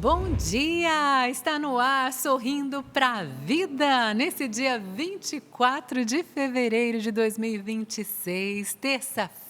bom dia! Está no ar, sorrindo para a vida, nesse dia 24 de fevereiro de 2026, terça-feira,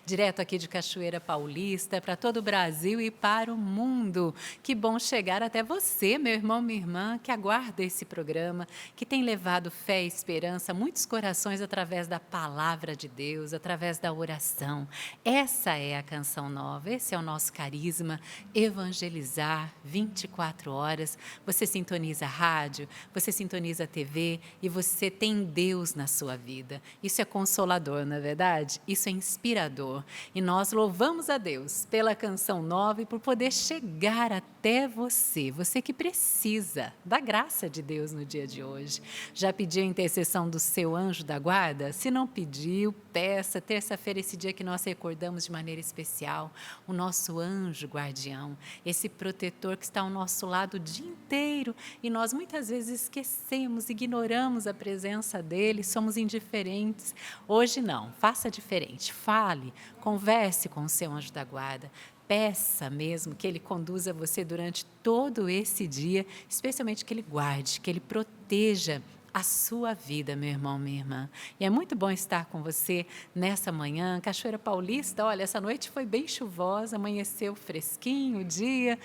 direto aqui de Cachoeira Paulista, para todo o Brasil e para o mundo. Que bom chegar até você, meu irmão, minha irmã, que aguarda esse programa, que tem levado fé e esperança a muitos corações através da palavra de Deus, através da oração. Essa é a Canção Nova, esse é o nosso carisma, evangelizar 24 horas. Você sintoniza a rádio, você sintoniza a TV e você tem Deus na sua vida. Isso é consolador, não é verdade? Isso é inspirador. E nós louvamos a Deus pela Canção Nova e por poder chegar até você, você que precisa da graça de Deus no dia de hoje. Já pediu a intercessão do seu anjo da guarda? Se não pediu, peça. Terça-feira, esse dia que nós recordamos de maneira especial o nosso anjo guardião, esse protetor que está ao nosso lado o dia inteiro e nós muitas vezes esquecemos, ignoramos a presença dele, somos indiferentes. Hoje não, faça diferente, fale, converse com o seu anjo da guarda. Peça mesmo que ele conduza você durante todo esse dia, especialmente que ele guarde, que ele proteja a sua vida, meu irmão, minha irmã. E é muito bom estar com você nessa manhã. Cachoeira Paulista, olha, essa noite foi bem chuvosa, amanheceu fresquinho o dia.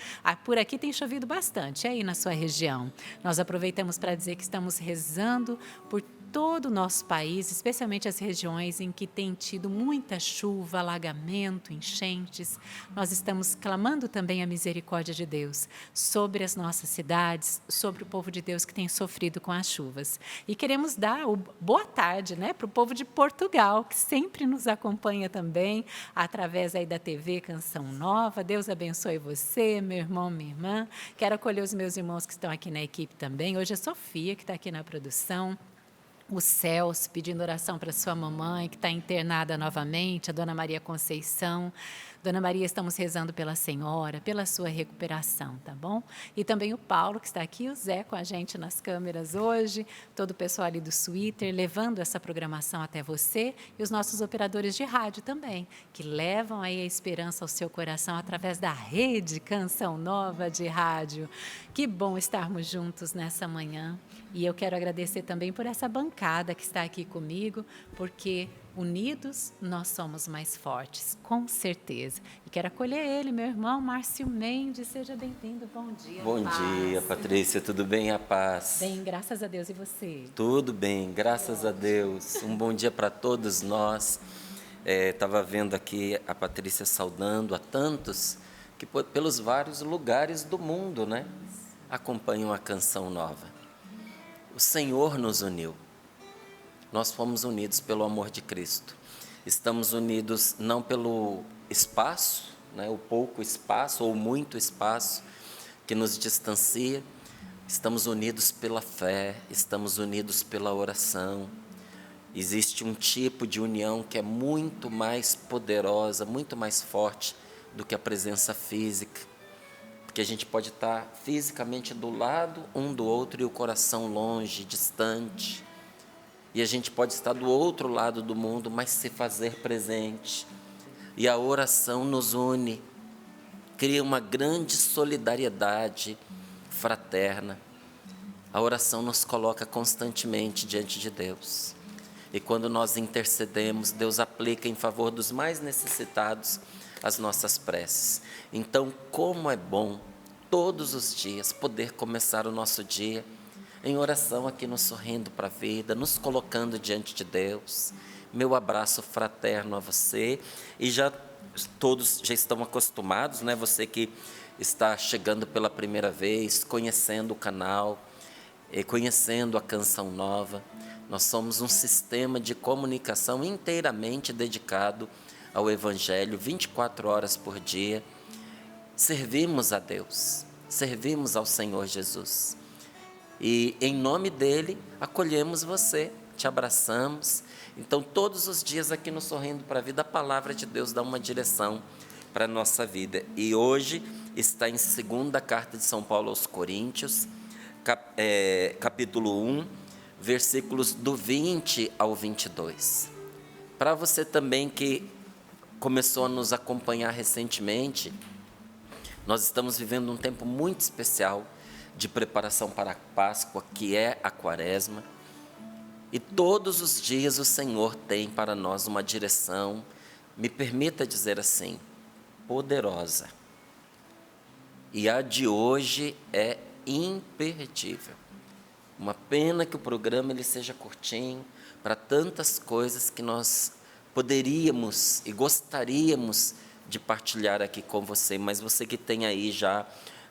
Por aqui tem chovido bastante, aí na sua região. Nós aproveitamos para dizer que estamos rezando por todo o nosso país, especialmente as regiões em que tem tido muita chuva, alagamento, enchentes. Nós estamos clamando também a misericórdia de Deus sobre as nossas cidades, sobre o povo de Deus que tem sofrido com as chuvas. E queremos dar boa tarde, para o povo de Portugal, que sempre nos acompanha também, através aí da TV Canção Nova. Deus abençoe você, meu irmão, minha irmã. Quero acolher os meus irmãos que estão aqui na equipe também. Hoje a Sofia, que está aqui na produção. O Celso pedindo oração para sua mamãe, que está internada novamente, a Dona Maria Conceição. Dona Maria, estamos rezando pela senhora, pela sua recuperação, tá bom? E também o Paulo, que está aqui, o Zé com a gente nas câmeras hoje, todo o pessoal ali do Twitter, levando essa programação até você, e os nossos operadores de rádio também, que levam aí a esperança ao seu coração através da rede Canção Nova de rádio. Que bom estarmos juntos nessa manhã. E eu quero agradecer também por essa bancada que está aqui comigo, porque unidos nós somos mais fortes, com certeza. E quero acolher ele, meu irmão Márcio Mendes. Seja bem-vindo. Bom dia. Bom dia, Patrícia. Tudo bem? A paz? Bem, graças a Deus. E você? Tudo bem, graças a Deus. Um bom dia para todos nós. Estava vendo aqui a Patrícia saudando a tantos que pelos vários lugares do mundo, acompanham a Canção Nova. O Senhor nos uniu. Nós fomos unidos pelo amor de Cristo. Estamos unidos não pelo espaço, o pouco espaço ou muito espaço que nos distancia. Estamos unidos pela fé, estamos unidos pela oração. Existe um tipo de união que é muito mais poderosa, muito mais forte do que a presença física. Porque a gente pode estar fisicamente do lado um do outro e o coração longe, distante. E a gente pode estar do outro lado do mundo, mas se fazer presente. E a oração nos une, cria uma grande solidariedade fraterna. A oração nos coloca constantemente diante de Deus. E quando nós intercedemos, Deus aplica em favor dos mais necessitados as nossas preces. Então, como é bom todos os dias poder começar o nosso dia em oração aqui no Sorrindo para a Vida, nos colocando diante de Deus. Meu abraço fraterno a você. E todos já estão acostumados, Você que está chegando pela primeira vez, conhecendo o canal, conhecendo a Canção Nova. Nós somos um sistema de comunicação inteiramente dedicado ao Evangelho, 24 horas por dia. Servimos a Deus, servimos ao Senhor Jesus. E em nome dele, acolhemos você, te abraçamos. Então, todos os dias aqui no Sorrindo para a Vida, a palavra de Deus dá uma direção para a nossa vida. E hoje está em 2ª Carta de São Paulo aos Coríntios, capítulo 1, versículos do 20 ao 22. Para você também que começou a nos acompanhar recentemente, Nós estamos vivendo um tempo muito especial de preparação para a Páscoa, que é a Quaresma. E todos os dias o Senhor tem para nós uma direção, me permita dizer assim, poderosa. E a de hoje é imperdível. Uma pena que o programa ele seja curtinho para tantas coisas que nós poderíamos e gostaríamos de partilhar aqui com você, mas você que tem aí já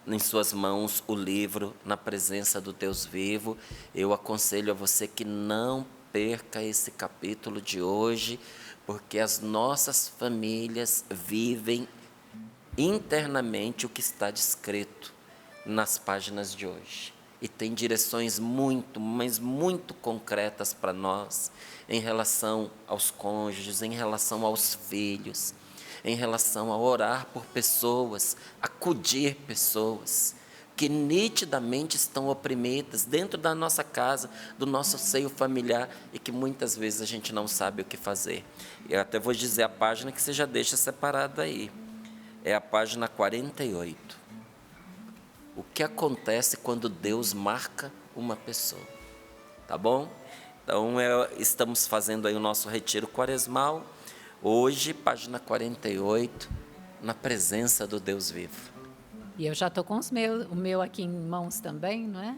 em suas mãos o livro Na Presença do Deus Vivo, eu aconselho a você que não perca esse capítulo de hoje, porque as nossas famílias vivem internamente o que está descrito nas páginas de hoje. E tem direções muito, mas muito concretas para nós, em relação aos cônjuges, em relação aos filhos, em relação a orar por pessoas, acudir pessoas que nitidamente estão oprimidas dentro da nossa casa, do nosso seio familiar e que muitas vezes a gente não sabe o que fazer. Eu até vou dizer a página que você já deixa separado aí. É a página 48. O que acontece quando Deus marca uma pessoa? Tá bom? Então, estamos fazendo aí o nosso retiro quaresmal. Hoje, página 48, na presença do Deus vivo. E eu já estou com o meu aqui em mãos também, não é?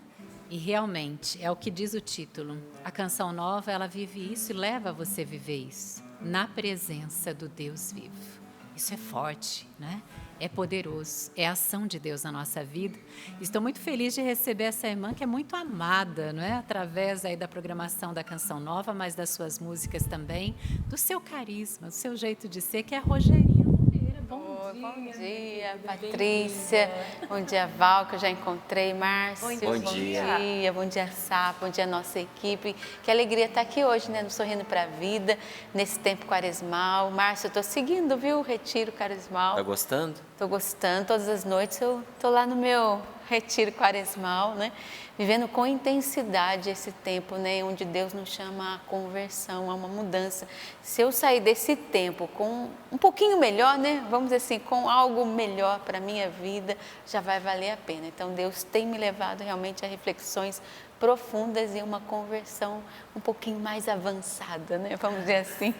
E realmente, é o que diz o título. A Canção Nova, ela vive isso e leva você a viver isso. Na presença do Deus vivo. Isso é forte, né? É poderoso, é a ação de Deus na nossa vida. Estou muito feliz de receber essa irmã que é muito amada, não é? Através aí da programação da Canção Nova, mas das suas músicas também, do seu carisma, do seu jeito de ser, que é a Rogerinha Moreira. Bom dia. Bom dia, Patrícia. Bom dia, Val, que eu já encontrei. Márcio, Bom dia. Bom dia, Sapo. Bom dia, nossa equipe. Que alegria estar aqui hoje, né? No Sorrindo para a Vida, nesse tempo quaresmal. Márcio, eu estou seguindo, viu? O retiro quaresmal. Está gostando? Estou gostando. Todas as noites eu estou lá no meu retiro quaresmal, né? Vivendo com intensidade esse tempo, né? Onde Deus nos chama a conversão, a uma mudança. Se eu sair desse tempo com um pouquinho melhor, né? Vamos dizer assim, com algo melhor para a minha vida, já vai valer a pena. Então, Deus tem me levado realmente a reflexões profundas e uma conversão um pouquinho mais avançada, né? Vamos dizer assim.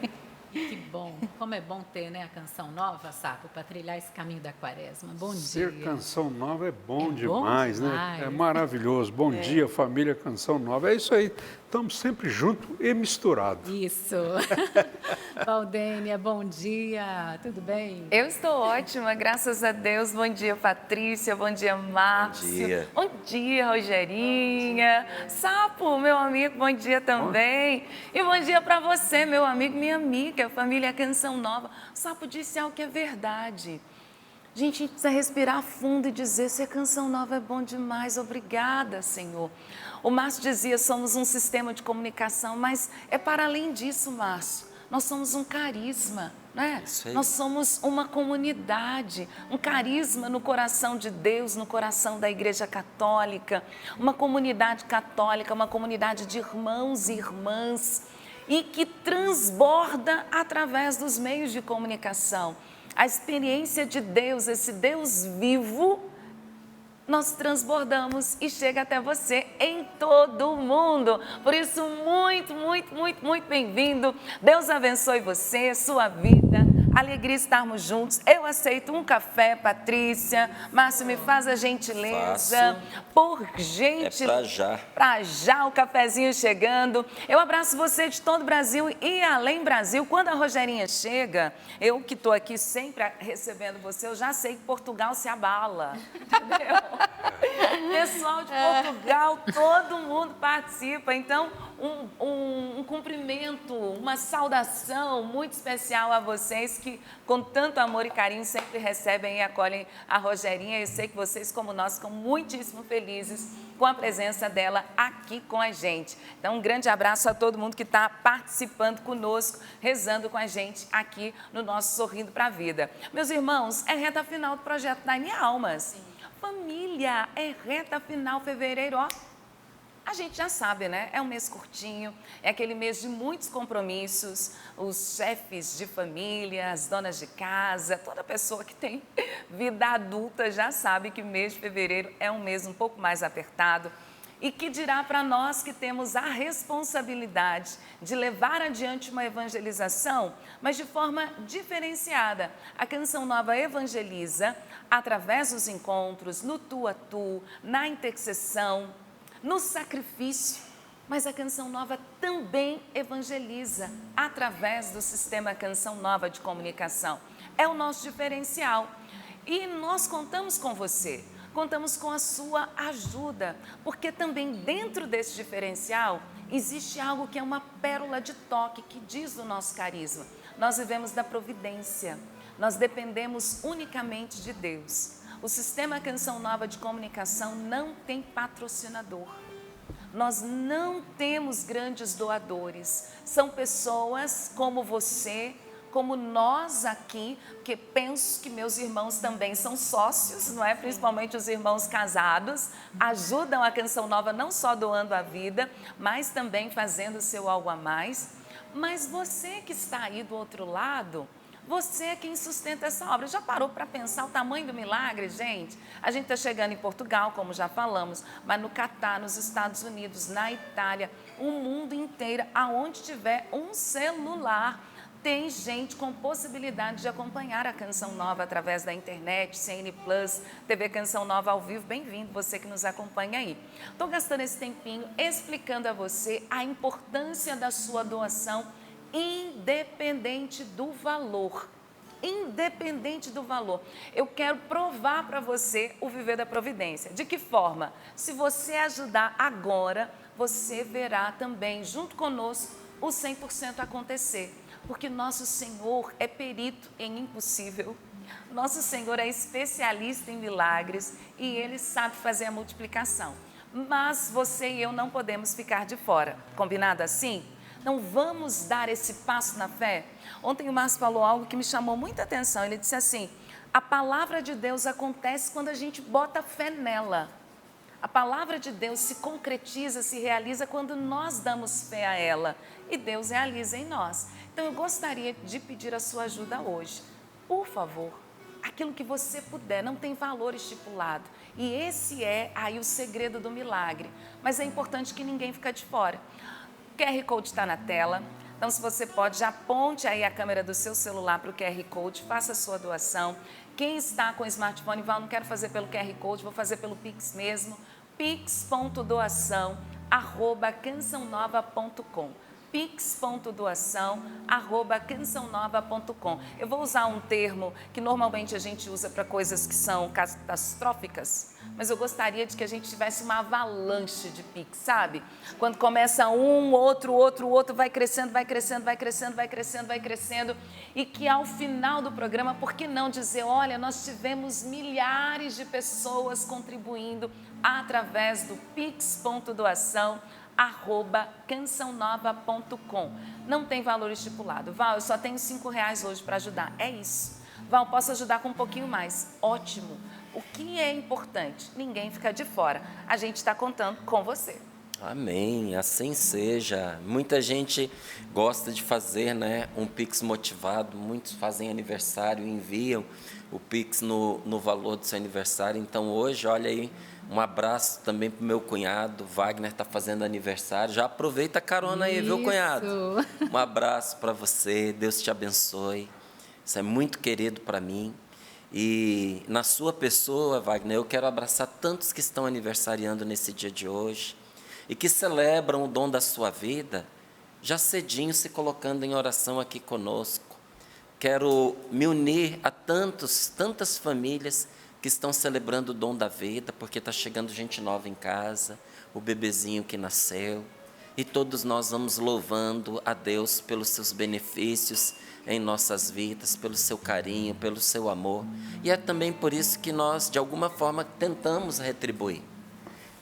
Que bom, como é bom ter, né, a Canção Nova, Sapo, para trilhar esse caminho da Quaresma. Bom dia. Ser Canção Nova é bom demais, né? É maravilhoso. Bom dia, família Canção Nova. É isso aí, estamos sempre juntos e misturados. Isso. Valdênia, bom dia, tudo bem? Eu estou ótima, graças a Deus. Bom dia, Patrícia, bom dia, Márcio. Bom dia. Bom dia, Rogerinha. Sapo, meu amigo, bom dia também. E bom dia para você, meu amigo, minha amiga, família Canção Nova. O Sapo disse algo que é verdade. Gente, a gente precisa respirar fundo e dizer, ser Canção Nova é bom demais, obrigada, Senhor. O Márcio dizia, somos um sistema de comunicação, mas é para além disso, Márcio. Nós somos um carisma, né? Nós somos uma comunidade, um carisma no coração de Deus, no coração da Igreja Católica, uma comunidade católica, uma comunidade de irmãos e irmãs, e que transborda através dos meios de comunicação. A experiência de Deus, esse Deus vivo, nós transbordamos e chega até você em todo o mundo. Por isso, muito bem-vindo. Deus abençoe você, sua vida. Alegria estarmos juntos. Eu aceito um café, Patrícia. Márcio, me faz a gentileza. Faço. Por gentileza. É pra já. Pra já, o cafezinho chegando. Eu abraço você de todo o Brasil e além Brasil. Quando a Rogerinha chega, eu que estou aqui sempre recebendo você, eu já sei que Portugal se abala. Entendeu? Pessoal de Portugal, todo mundo participa. Então, um cumprimento, uma saudação muito especial a vocês que, com tanto amor e carinho, sempre recebem e acolhem a Rogerinha. Eu sei que vocês, como nós, ficam muitíssimo felizes com a presença dela aqui com a gente. Então, um grande abraço a todo mundo que está participando conosco, rezando com a gente aqui no nosso Sorrindo para a Vida. Meus irmãos, é reta final do projeto Dai-me Almas. Sim. Família, é reta final, fevereiro, ó. A gente já sabe, né? É um mês curtinho, é aquele mês de muitos compromissos. Os chefes de família, as donas de casa, toda pessoa que tem vida adulta já sabe que o mês de fevereiro é um mês um pouco mais apertado. E que dirá para nós que temos a responsabilidade de levar adiante uma evangelização, mas de forma diferenciada. A Canção Nova evangeliza através dos encontros, no tu a tu, na intercessão, no sacrifício, mas a Canção Nova também evangeliza através do sistema Canção Nova de comunicação. É o nosso diferencial. E nós contamos com você. Contamos com a sua ajuda, porque também dentro desse diferencial existe algo que é uma pérola de toque que diz do nosso carisma. Nós vivemos da providência, nós dependemos unicamente de Deus. O sistema Canção Nova de comunicação não tem patrocinador. Nós não temos grandes doadores. São pessoas como você, como nós aqui, que penso que meus irmãos também são sócios, não é? Principalmente os irmãos casados, ajudam a Canção Nova não só doando a vida, mas também fazendo o seu algo a mais. Mas você que está aí do outro lado, você é quem sustenta essa obra. Já parou para pensar o tamanho do milagre, gente? A gente está chegando em Portugal, como já falamos, mas no Catar, nos Estados Unidos, na Itália, o mundo inteiro, aonde tiver um celular, tem gente com possibilidade de acompanhar a Canção Nova através da internet, CN Plus, TV Canção Nova ao vivo. Bem-vindo, você que nos acompanha aí. Estou gastando esse tempinho explicando a você a importância da sua doação, independente do valor. Independente do valor. Eu quero provar para você o viver da providência. De que forma? Se você ajudar agora, você verá também, junto conosco, o 100% acontecer. Porque nosso Senhor é perito em impossível, nosso Senhor é especialista em milagres e Ele sabe fazer a multiplicação. Mas você e eu não podemos ficar de fora, combinado assim? Não vamos dar esse passo na fé? Ontem o Márcio falou algo que me chamou muita atenção, ele disse assim, a palavra de Deus acontece quando a gente bota fé nela. A palavra de Deus se concretiza, se realiza quando nós damos fé a ela e Deus realiza em nós. Então eu gostaria de pedir a sua ajuda hoje. Por favor, aquilo que você puder, não tem valor estipulado. E esse é aí o segredo do milagre. Mas é importante que ninguém fique de fora. O QR Code está na tela. Então se você pode, já aponte aí a câmera do seu celular para o QR Code, faça a sua doação. Quem está com smartphone, não quero fazer pelo QR Code, vou fazer pelo Pix mesmo. pix.doação@cançãonova.com pix.doação@cançãonova.com. Eu vou usar um termo que normalmente a gente usa para coisas que são catastróficas, mas eu gostaria de que a gente tivesse uma avalanche de Pix, sabe? Quando começa um, outro, vai crescendo, e que ao final do programa, por que não dizer, olha, nós tivemos milhares de pessoas contribuindo através do pix.doação@cançãonova.com. Não tem valor estipulado. Val, eu só tenho R$5 hoje para ajudar. É isso. Val, posso ajudar com um pouquinho mais. Ótimo. O que é importante? Ninguém fica de fora. A gente está contando com você. Amém, assim seja. Muita gente gosta de fazer, né, um Pix motivado. Muitos fazem aniversário e enviam o Pix no valor do seu aniversário. Então hoje, olha aí, um abraço também para o meu cunhado, Wagner está fazendo aniversário. Já aproveita a carona aí, viu, cunhado? Um abraço para você, Deus te abençoe. Isso é muito querido para mim. E na sua pessoa, Wagner, eu quero abraçar tantos que estão aniversariando nesse dia de hoje e que celebram o dom da sua vida, já cedinho se colocando em oração aqui conosco. Quero me unir a tantas famílias que estão celebrando o dom da vida, porque está chegando gente nova em casa, o bebezinho que nasceu, e todos nós vamos louvando a Deus pelos seus benefícios em nossas vidas, pelo seu carinho, pelo seu amor. E é também por isso que nós, de alguma forma, tentamos retribuir.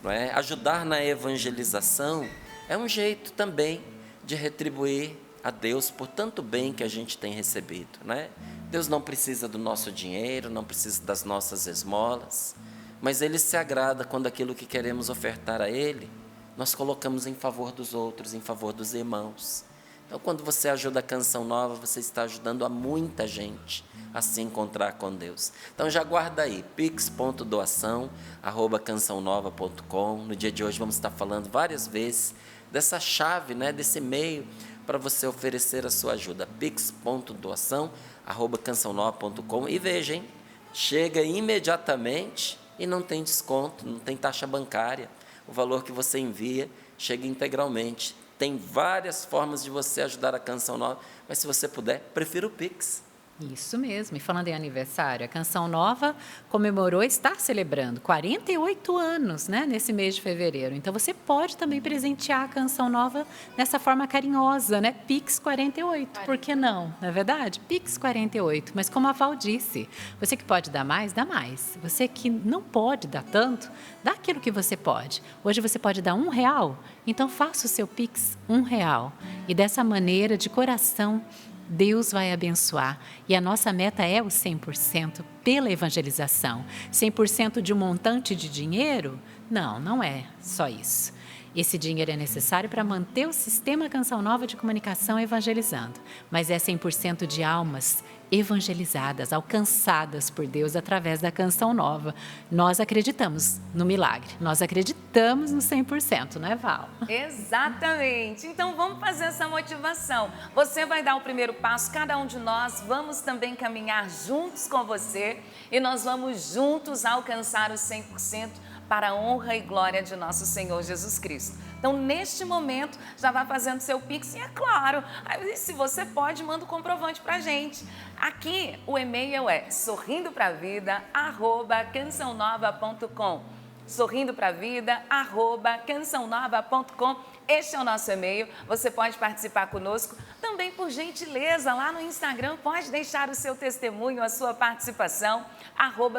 Não é? Ajudar na evangelização é um jeito também de retribuir a Deus por tanto bem que a gente tem recebido, né? Deus não precisa do nosso dinheiro, não precisa das nossas esmolas, mas Ele se agrada quando aquilo que queremos ofertar a Ele nós colocamos em favor dos outros, em favor dos irmãos. Então, quando você ajuda a Canção Nova, você está ajudando a muita gente a se encontrar com Deus. Então, já guarda aí, pix.doação@cançãonova.com. No dia de hoje, vamos estar falando várias vezes dessa chave, né, desse meio para você oferecer a sua ajuda. pix.doação@cançãonova.com. E veja, hein, chega imediatamente e não tem desconto, não tem taxa bancária. O valor que você envia chega integralmente. Tem várias formas de você ajudar a Canção Nova, mas se você puder, prefira o Pix. Isso mesmo. E falando em aniversário, a Canção Nova comemorou, está celebrando 48 anos, né, nesse mês de fevereiro. Então, você pode também presentear a Canção Nova dessa forma carinhosa, né? Pix 48. Por que não? Não é verdade? Pix 48. Mas como a Val disse, você que pode dar mais, dá mais. Você que não pode dar tanto, dá aquilo que você pode. Hoje você pode dar R$1, então faça o seu Pix R$1. E dessa maneira, de coração, Deus vai abençoar. E a nossa meta é o 100% pela evangelização. 100% de um montante de dinheiro? Não, não é só isso. Esse dinheiro é necessário para manter o sistema Canção Nova de comunicação evangelizando. Mas é 100% de almas evangelizadas, alcançadas por Deus através da Canção Nova. Nós acreditamos no milagre. Nós acreditamos no 100%, não é, Val? Exatamente. Então, vamos fazer essa motivação. Você vai dar o primeiro passo, cada um de nós vamos também caminhar juntos com você e nós vamos juntos alcançar os 100% para a honra e glória de nosso Senhor Jesus Cristo. Então, neste momento, já vá fazendo seu Pix e, é claro, aí, se você pode, manda um comprovante para a gente. Aqui, o e-mail é sorrindopravida@cançãonova.com. sorrindopravida@cançãonova.com. Este é o nosso e-mail. Você pode participar conosco. Também, por gentileza, lá no Instagram, pode deixar o seu testemunho, a sua participação,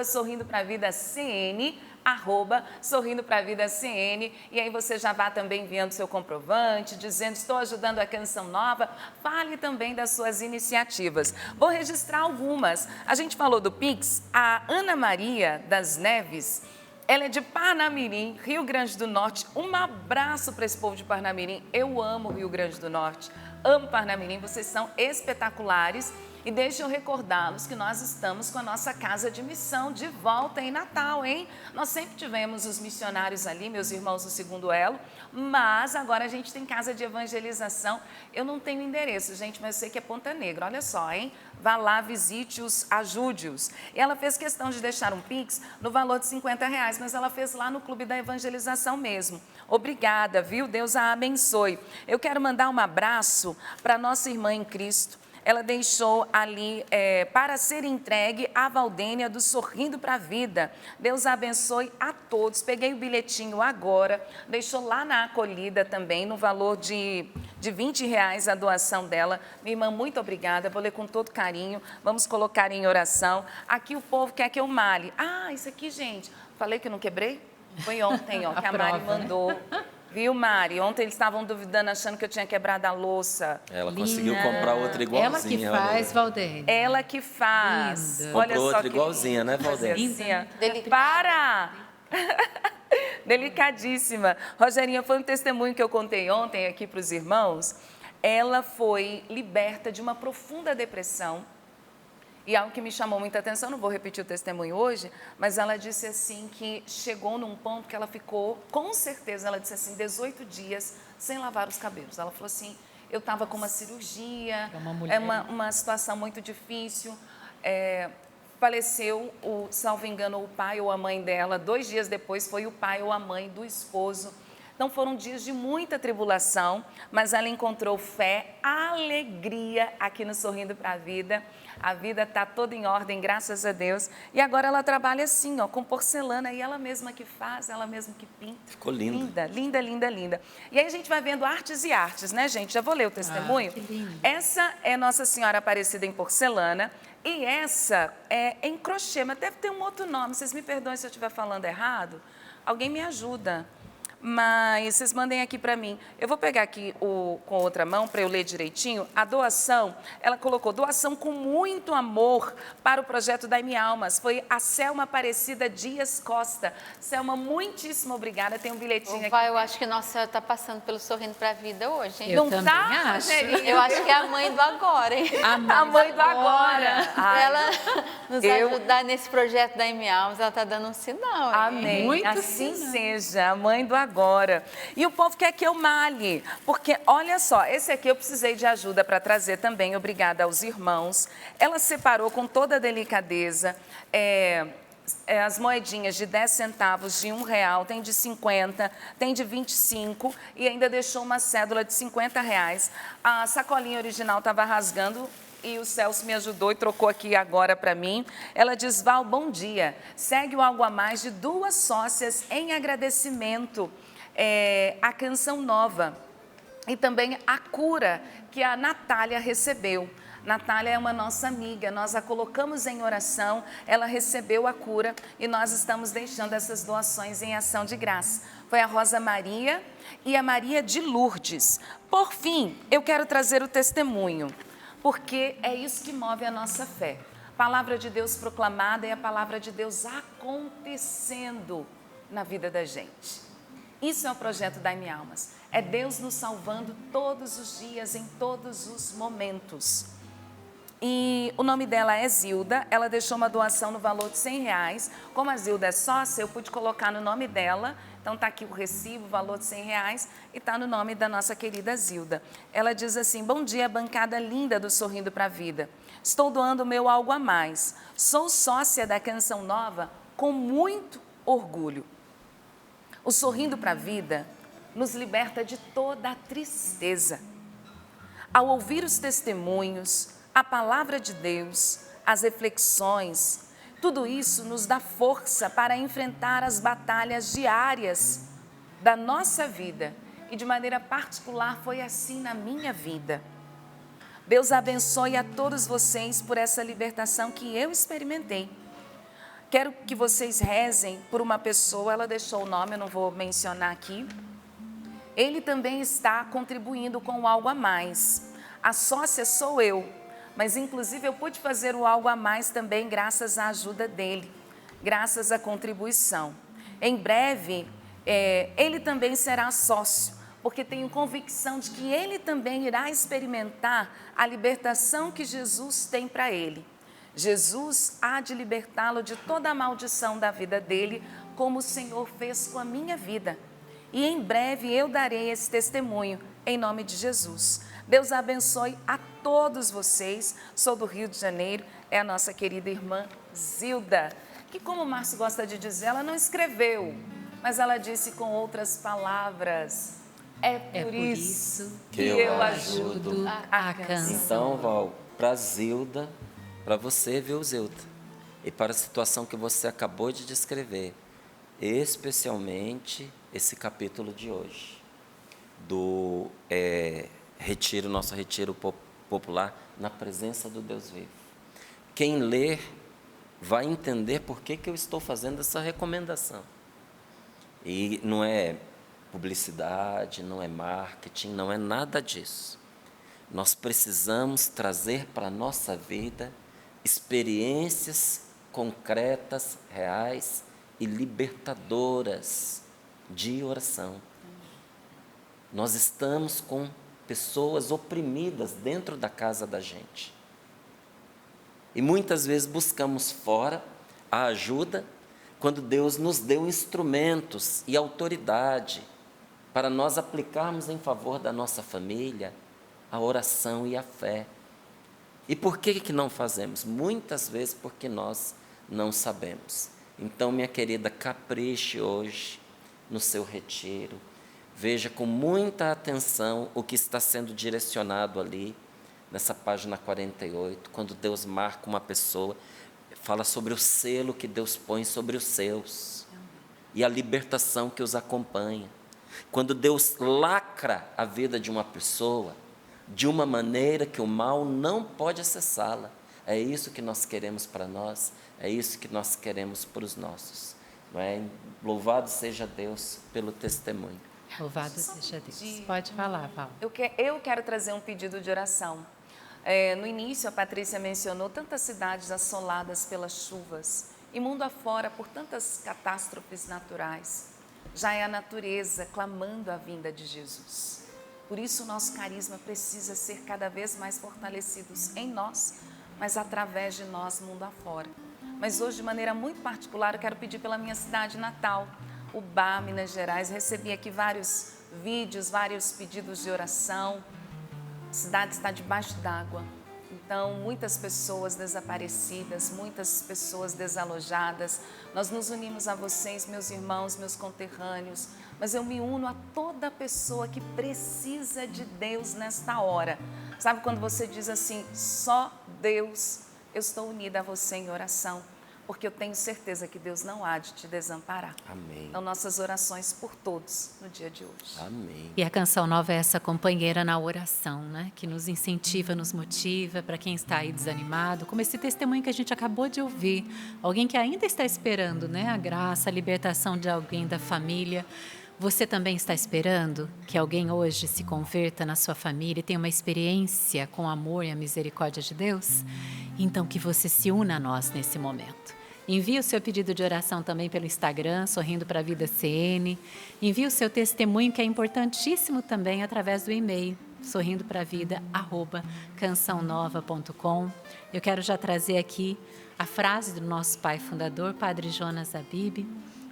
@sorrindopravida.cn, @sorrindopravida.cn, e aí você já vai também enviando seu comprovante, dizendo: estou ajudando a Canção Nova. Fale também das suas iniciativas. Vou registrar algumas. A gente falou do Pix. A Ana Maria das Neves, ela é de Parnamirim, Rio Grande do Norte. Um abraço para esse povo de Parnamirim. Eu amo o Rio Grande do Norte, amo Parnamirim, vocês são espetaculares. E deixa eu recordá-los que nós estamos com a nossa casa de missão de volta em Natal, hein? Nós sempre tivemos os missionários ali, meus irmãos do Segundo Elo, mas agora a gente tem casa de evangelização. Eu não tenho endereço, gente, mas eu sei que é Ponta Negra. Olha só, hein? Vá lá, visite-os, ajude-os. E ela fez questão de deixar um Pix no valor de R$50, mas ela fez lá no Clube da Evangelização mesmo. Obrigada, viu? Deus a abençoe. Eu quero mandar um abraço para nossa irmã em Cristo. Ela deixou ali para ser entregue a Valdênia do Sorrindo para a Vida. Deus abençoe a todos. Peguei o bilhetinho agora, deixou lá na acolhida também, no valor de R$20 a doação dela. Minha irmã, muito obrigada, vou ler com todo carinho, vamos colocar em oração. Aqui o povo quer que eu male. Ah, isso aqui, gente, falei que não quebrei? Foi ontem, ó, que a Mari mandou. Viu, Mari? Ontem eles estavam duvidando, achando que eu tinha quebrado a louça. Ela conseguiu comprar outra igualzinha. Ela que faz, Valdênia. Ela que faz. Linda. Olha Comprou só outra igualzinha, né, Valdênia? Para! Delicadíssima. Rogerinha, foi um testemunho que eu contei ontem aqui para os irmãos. Ela foi liberta de uma profunda depressão. E algo que me chamou muita atenção, não vou repetir o testemunho hoje, mas ela disse assim que chegou num ponto que ela ficou, com certeza, ela disse assim, 18 dias sem lavar os cabelos. Ela falou assim, eu estava com uma cirurgia, uma situação muito difícil, faleceu, salvo engano, o pai ou a mãe dela, 2 dias depois foi o pai ou a mãe do esposo. Então foram dias de muita tribulação, mas ela encontrou fé, alegria aqui no Sorrindo para a Vida. A vida está toda em ordem, graças a Deus. E agora ela trabalha assim, ó, com porcelana, e ela mesma que faz, ela mesma que pinta. Ficou lindo. Linda, linda, linda, linda. E aí a gente vai vendo artes e artes, né, gente? Já vou ler o testemunho. Que lindo. Essa é Nossa Senhora Aparecida em porcelana. E essa é em crochê, mas deve ter um outro nome. Vocês me perdoem se eu estiver falando errado. Alguém me ajuda. mas vocês mandem aqui para mim. Eu vou pegar aqui com outra mão para eu ler direitinho. A doação, ela colocou doação com muito amor para o projeto da M Almas. Foi a Selma Aparecida Dias Costa. Selma, muitíssimo obrigada. Tem um bilhetinho aqui. Vai, eu acho que nossa senhora está passando pelo Sorrindo para a Vida hoje, hein? Eu Não também tá, acho. Rogerinho? Eu acho que é a mãe do agora, hein? A mãe do agora. Para ela nos eu- ajudar nesse projeto da M Almas, ela está dando um sinal, hein? Amém. Muito Assim sinal. seja, a mãe do agora. E o povo quer que eu malhe, porque olha só, esse aqui eu precisei de ajuda para trazer também, obrigada aos irmãos. Ela separou com toda a delicadeza as moedinhas de 10 centavos, de R$1, tem de 50, tem de 25 e ainda deixou uma cédula de R$50. A sacolinha original estava rasgando e o Celso me ajudou e trocou aqui agora para mim. Ela diz: Val, bom dia. Segue o Algo a Mais de 2 sócias em agradecimento à Canção Nova e também a cura que a Natália recebeu. Natália é uma nossa amiga, nós a colocamos em oração, ela recebeu a cura e nós estamos deixando essas doações em ação de graça. Foi a Rosa Maria e a Maria de Lourdes. Por fim, eu quero trazer o testemunho, porque é isso que move a nossa fé. Palavra de Deus proclamada e a palavra de Deus acontecendo na vida da gente. Isso é o projeto da M Almas. É Deus nos salvando todos os dias, em todos os momentos. E o nome dela é Zilda, ela deixou uma doação no valor de R$100. Como a Zilda é sócia, eu pude colocar no nome dela. Então está aqui o recibo, o valor de R$100 e está no nome da nossa querida Zilda. Ela diz assim: bom dia, bancada linda do Sorrindo para a Vida. Estou doando o meu Algo a Mais. Sou sócia da Canção Nova com muito orgulho. O Sorrindo para a Vida nos liberta de toda a tristeza. Ao ouvir os testemunhos, a palavra de Deus, as reflexões, tudo isso nos dá força para enfrentar as batalhas diárias da nossa vida. E de maneira particular foi assim na minha vida. Deus abençoe a todos vocês por essa libertação que eu experimentei. Quero que vocês rezem por uma pessoa, ela deixou o nome, eu não vou mencionar aqui. Ele também está contribuindo com o Algo a Mais. A sócia sou eu, mas inclusive eu pude fazer o Algo a Mais também graças à ajuda dele, graças à contribuição. Em breve, ele também será sócio, porque tenho convicção de que ele também irá experimentar a libertação que Jesus tem para ele. Jesus há de libertá-lo de toda a maldição da vida dele, como o Senhor fez com a minha vida. E em breve eu darei esse testemunho, em nome de Jesus. Deus abençoe a todos vocês. Sou do Rio de Janeiro, é a nossa querida irmã Zilda, que, como o Márcio gosta de dizer, ela não escreveu, mas ela disse com outras palavras. É por isso que eu ajudo a canção. Então, Val, para Zilda, para você, viu, Zilda? E para a situação que você acabou de descrever, especialmente esse capítulo de hoje, do retiro, nosso retiro popular, na presença do Deus vivo. Quem ler vai entender por que eu estou fazendo essa recomendação. E não é publicidade, não é marketing, não é nada disso. Nós precisamos trazer para a nossa vida experiências concretas, reais e libertadoras de oração. Nós estamos com pessoas oprimidas dentro da casa da gente. E muitas vezes buscamos fora a ajuda quando Deus nos deu instrumentos e autoridade para nós aplicarmos em favor da nossa família a oração e a fé. E por que não fazemos? Muitas vezes porque nós não sabemos. Então, minha querida, capriche hoje no seu retiro. Veja com muita atenção o que está sendo direcionado ali, nessa página 48, quando Deus marca uma pessoa, fala sobre o selo que Deus põe sobre os seus e a libertação que os acompanha. Quando Deus lacra a vida de uma pessoa, de uma maneira que o mal não pode acessá-la. É isso que nós queremos para nós, é isso que nós queremos para os nossos. não é? Louvado seja Deus pelo testemunho. Louvado seja Deus. Pode falar, Val. Eu quero trazer um pedido de oração. No início, a Patrícia mencionou tantas cidades assoladas pelas chuvas e mundo afora por tantas catástrofes naturais. Já é a natureza clamando a vinda de Jesus. Por isso, o nosso carisma precisa ser cada vez mais fortalecidos em nós, mas através de nós, mundo afora. Mas hoje, de maneira muito particular, eu quero pedir pela minha cidade natal, Ubá, Minas Gerais. Recebi aqui vários vídeos, vários pedidos de oração. A cidade está debaixo d'água. Então, muitas pessoas desaparecidas, muitas pessoas desalojadas. Nós nos unimos a vocês, meus irmãos, meus conterrâneos, mas eu me uno a toda pessoa que precisa de Deus nesta hora. Sabe quando você diz assim, só Deus, eu estou unida a você em oração, porque eu tenho certeza que Deus não há de te desamparar. Amém. Então, nossas orações por todos no dia de hoje. Amém. E a Canção Nova é essa companheira na oração, né? Que nos incentiva, nos motiva para quem está aí desanimado, como esse testemunho que a gente acabou de ouvir. Alguém que ainda está esperando, né? A graça, a libertação de alguém da família. Você também está esperando que alguém hoje se converta na sua família e tenha uma experiência com o amor e a misericórdia de Deus? Então, que você se una a nós nesse momento. Envie o seu pedido de oração também pelo Instagram, Sorrindo para a Vida CN. Envie o seu testemunho, que é importantíssimo também, através do e-mail, sorrindopravida@cançãonova.com. Eu quero já trazer aqui a frase do nosso pai fundador, Padre Jonas Abib.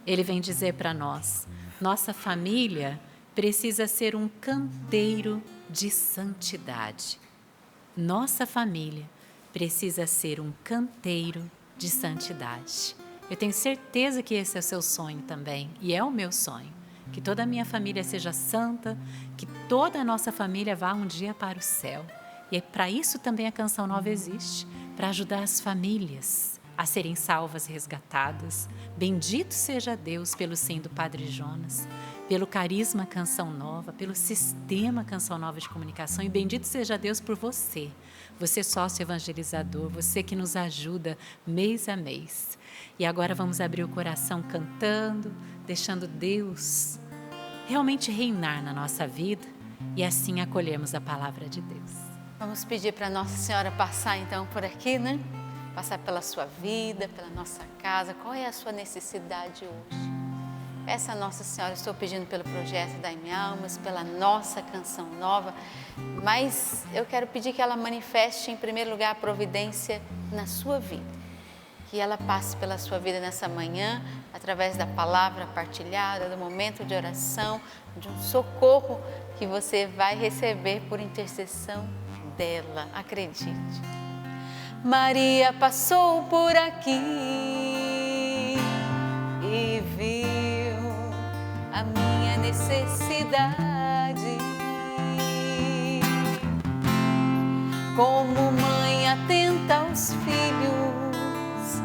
Ele vem dizer para nós, nossa família precisa ser um canteiro de santidade. Nossa família precisa ser um canteiro de santidade. Eu tenho certeza que esse é o seu sonho também, e é o meu sonho. Que toda a minha família seja santa, que toda a nossa família vá um dia para o céu. E para isso também a Canção Nova existe, para ajudar as famílias a serem salvas, resgatadas. Bendito seja Deus pelo sim do Padre Jonas, pelo carisma Canção Nova, pelo sistema Canção Nova de comunicação, e bendito seja Deus por você, você sócio evangelizador, você que nos ajuda mês a mês. E agora vamos abrir o coração cantando, deixando Deus realmente reinar na nossa vida e assim acolhermos a palavra de Deus. Vamos pedir para Nossa Senhora passar então por aqui, né? Passar pela sua vida, pela nossa casa. Qual é a sua necessidade hoje? Peça a Nossa Senhora, estou pedindo pelo projeto Dai-me Almas, pela nossa Canção Nova, mas eu quero pedir que ela manifeste em primeiro lugar a providência na sua vida. Que ela passe pela sua vida nessa manhã, através da palavra partilhada, do momento de oração, de um socorro que você vai receber por intercessão dela, acredite. Maria passou por aqui e viu a minha necessidade. Como mãe atenta aos filhos,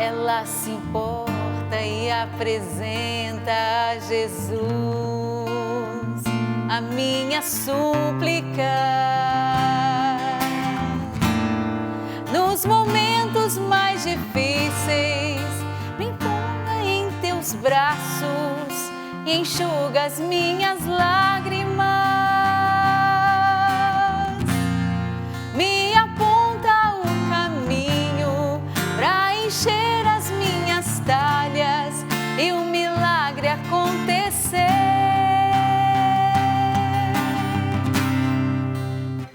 ela se importa e apresenta a Jesus a minha súplica. Nos momentos mais difíceis, me ponga em teus braços e enxuga as minhas lágrimas. Me aponta o caminho para encher as minas talhas e o milagre acontecer.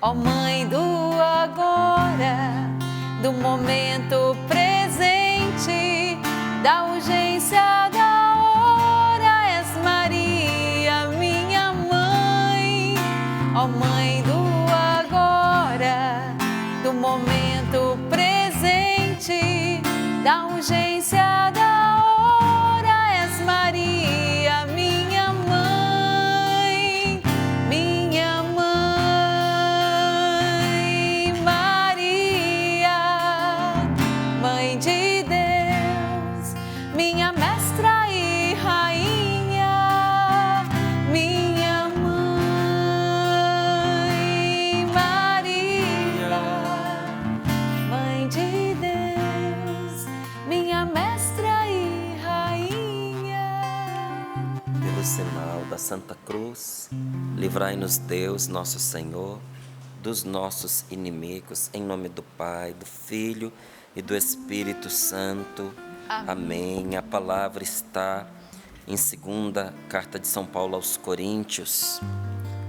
Ó Mãe do agora, do momento presente, da urgência da hora, és Maria, minha mãe. Ó Mãe do agora, do momento presente, da urgência da hora, és Maria, minha mãe, minha mãe, Maria, Mãe de Deus, minha mestra e rainha, minha mãe, Maria, Mãe de Deus, minha mestra Santa Cruz, livrai-nos Deus, nosso Senhor, dos nossos inimigos, em nome do Pai, do Filho e do Espírito Santo. Amém. A palavra está em 2ª Carta de São Paulo aos Coríntios,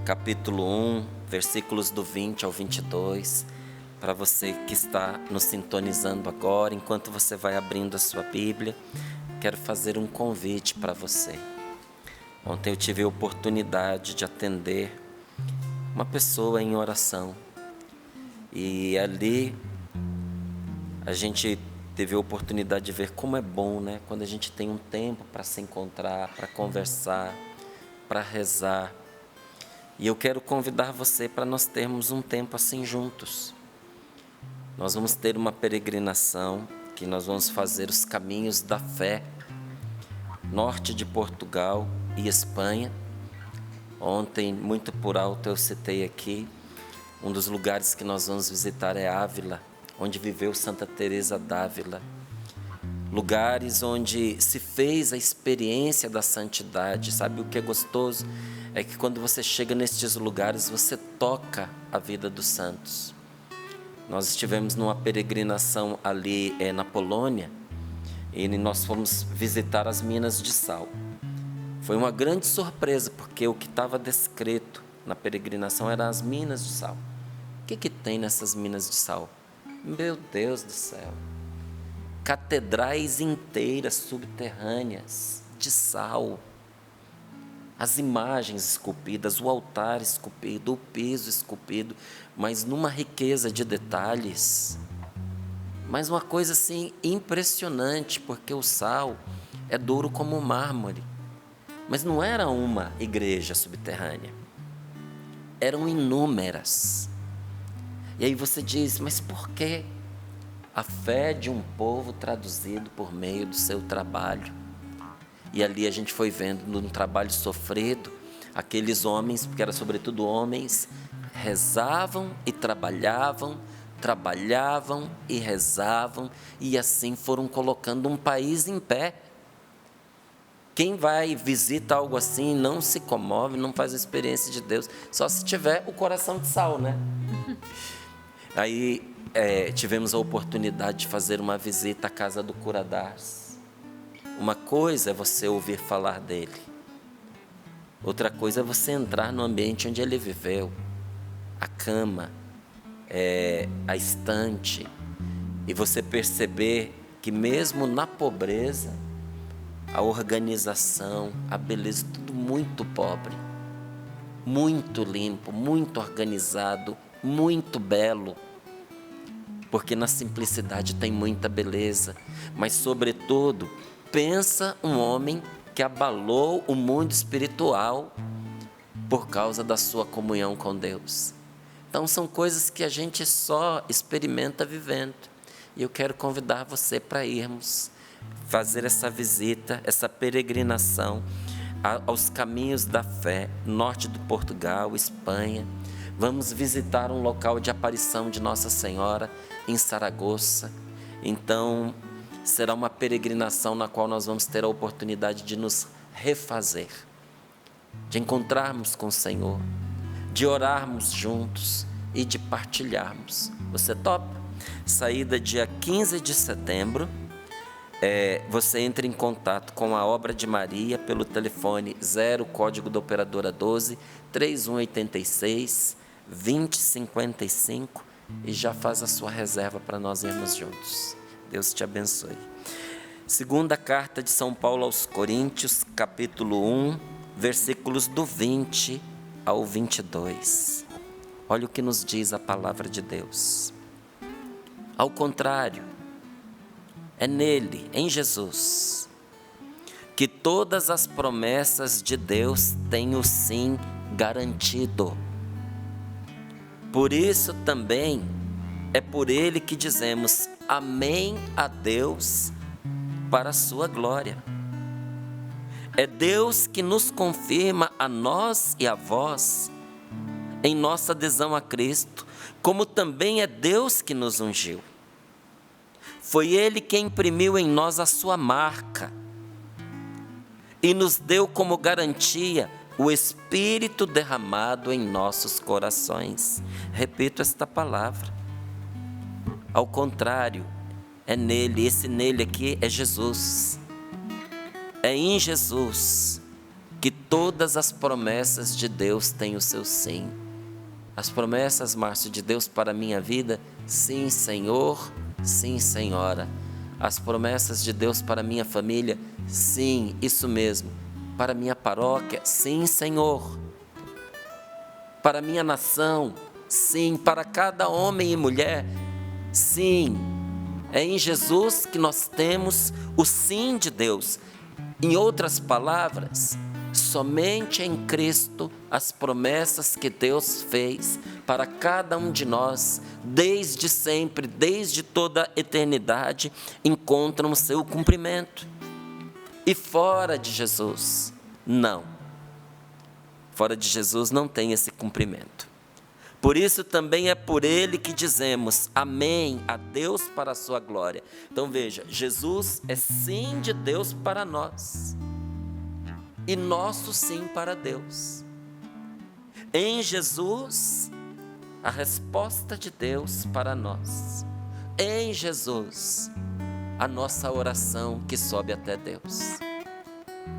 capítulo 1, versículos do 20 ao 22. Para você que está nos sintonizando agora, enquanto você vai abrindo a sua Bíblia, quero fazer um convite para você. Ontem eu tive a oportunidade de atender uma pessoa em oração. E ali a gente teve a oportunidade de ver como é bom, né? Quando a gente tem um tempo para se encontrar, para conversar, para rezar. E eu quero convidar você para nós termos um tempo assim juntos. Nós vamos ter uma peregrinação que nós vamos fazer os caminhos da fé, norte de Portugal e Espanha. Ontem, muito por alto, eu citei aqui, um dos lugares que nós vamos visitar é Ávila, onde viveu Santa Teresa d'Ávila. Lugares onde se fez a experiência da santidade. Sabe o que é gostoso? É que quando você chega nestes lugares, você toca a vida dos santos. Nós estivemos numa peregrinação ali na Polônia e nós fomos visitar as minas de sal. Foi uma grande surpresa, porque o que estava descrito na peregrinação eram as minas de sal. O que tem nessas minas de sal? Meu Deus do céu! Catedrais inteiras subterrâneas de sal. As imagens esculpidas, o altar esculpido, o piso esculpido, mas numa riqueza de detalhes. Mas uma coisa assim impressionante, porque o sal é duro como o mármore. Mas não era uma igreja subterrânea, eram inúmeras. E aí você diz, mas por que a fé de um povo traduzido por meio do seu trabalho? E ali a gente foi vendo, num trabalho sofrido, aqueles homens, porque eram sobretudo homens, rezavam e trabalhavam, trabalhavam e rezavam, e assim foram colocando um país em pé. Quem vai visita algo assim não se comove, não faz a experiência de Deus, só se tiver o coração de sal, né? Aí tivemos a oportunidade de fazer uma visita à casa do cura d'Ars. Uma coisa é você ouvir falar dele, outra coisa é você entrar no ambiente onde ele viveu, a cama, a estante, e você perceber que mesmo na pobreza, a organização, a beleza, tudo muito pobre, muito limpo, muito organizado, muito belo, porque na simplicidade tem muita beleza, mas sobretudo, pensa um homem que abalou o mundo espiritual por causa da sua comunhão com Deus. Então são coisas que a gente só experimenta vivendo. E eu quero convidar você para irmos fazer essa visita, essa peregrinação aos caminhos da fé, norte de Portugal, Espanha. Vamos visitar um local de aparição de Nossa Senhora em Saragoça. Então, será uma peregrinação na qual nós vamos ter a oportunidade de nos refazer, de encontrarmos com o Senhor, de orarmos juntos e de partilharmos. Você topa? Saída dia 15 de setembro. Você entra em contato com a Obra de Maria pelo telefone 0, código da operadora 12, 3186 2055 e já faz a sua reserva para nós irmos juntos. Deus te abençoe. 2ª Carta de São Paulo aos Coríntios, capítulo 1, versículos do 20 ao 22. Olha o que nos diz a palavra de Deus. Ao contrário, é nele, em Jesus, que todas as promessas de Deus têm o sim garantido. Por isso também é por ele que dizemos amém a Deus para a sua glória. É Deus que nos confirma a nós e a vós em nossa adesão a Cristo, como também é Deus que nos ungiu. Foi Ele quem imprimiu em nós a sua marca e nos deu como garantia o Espírito derramado em nossos corações. Repito esta palavra. Ao contrário, é nele, esse nele aqui é Jesus. É em Jesus que todas as promessas de Deus têm o seu sim. As promessas, Márcio, de Deus para a minha vida, sim, Senhor, sim, Senhora. As promessas de Deus para a minha família, sim, isso mesmo. Para a minha paróquia, sim, Senhor. Para a minha nação, sim. Para cada homem e mulher, sim. É em Jesus que nós temos o sim de Deus. Em outras palavras, somente em Cristo as promessas que Deus fez para cada um de nós, desde sempre, desde toda a eternidade, encontram o seu cumprimento. E fora de Jesus, não. Fora de Jesus não tem esse cumprimento. Por isso também é por Ele que dizemos amém a Deus para a sua glória. Então veja, Jesus é sim de Deus para nós. E nosso sim para Deus. Em Jesus, a resposta de Deus para nós. Em Jesus, a nossa oração que sobe até Deus.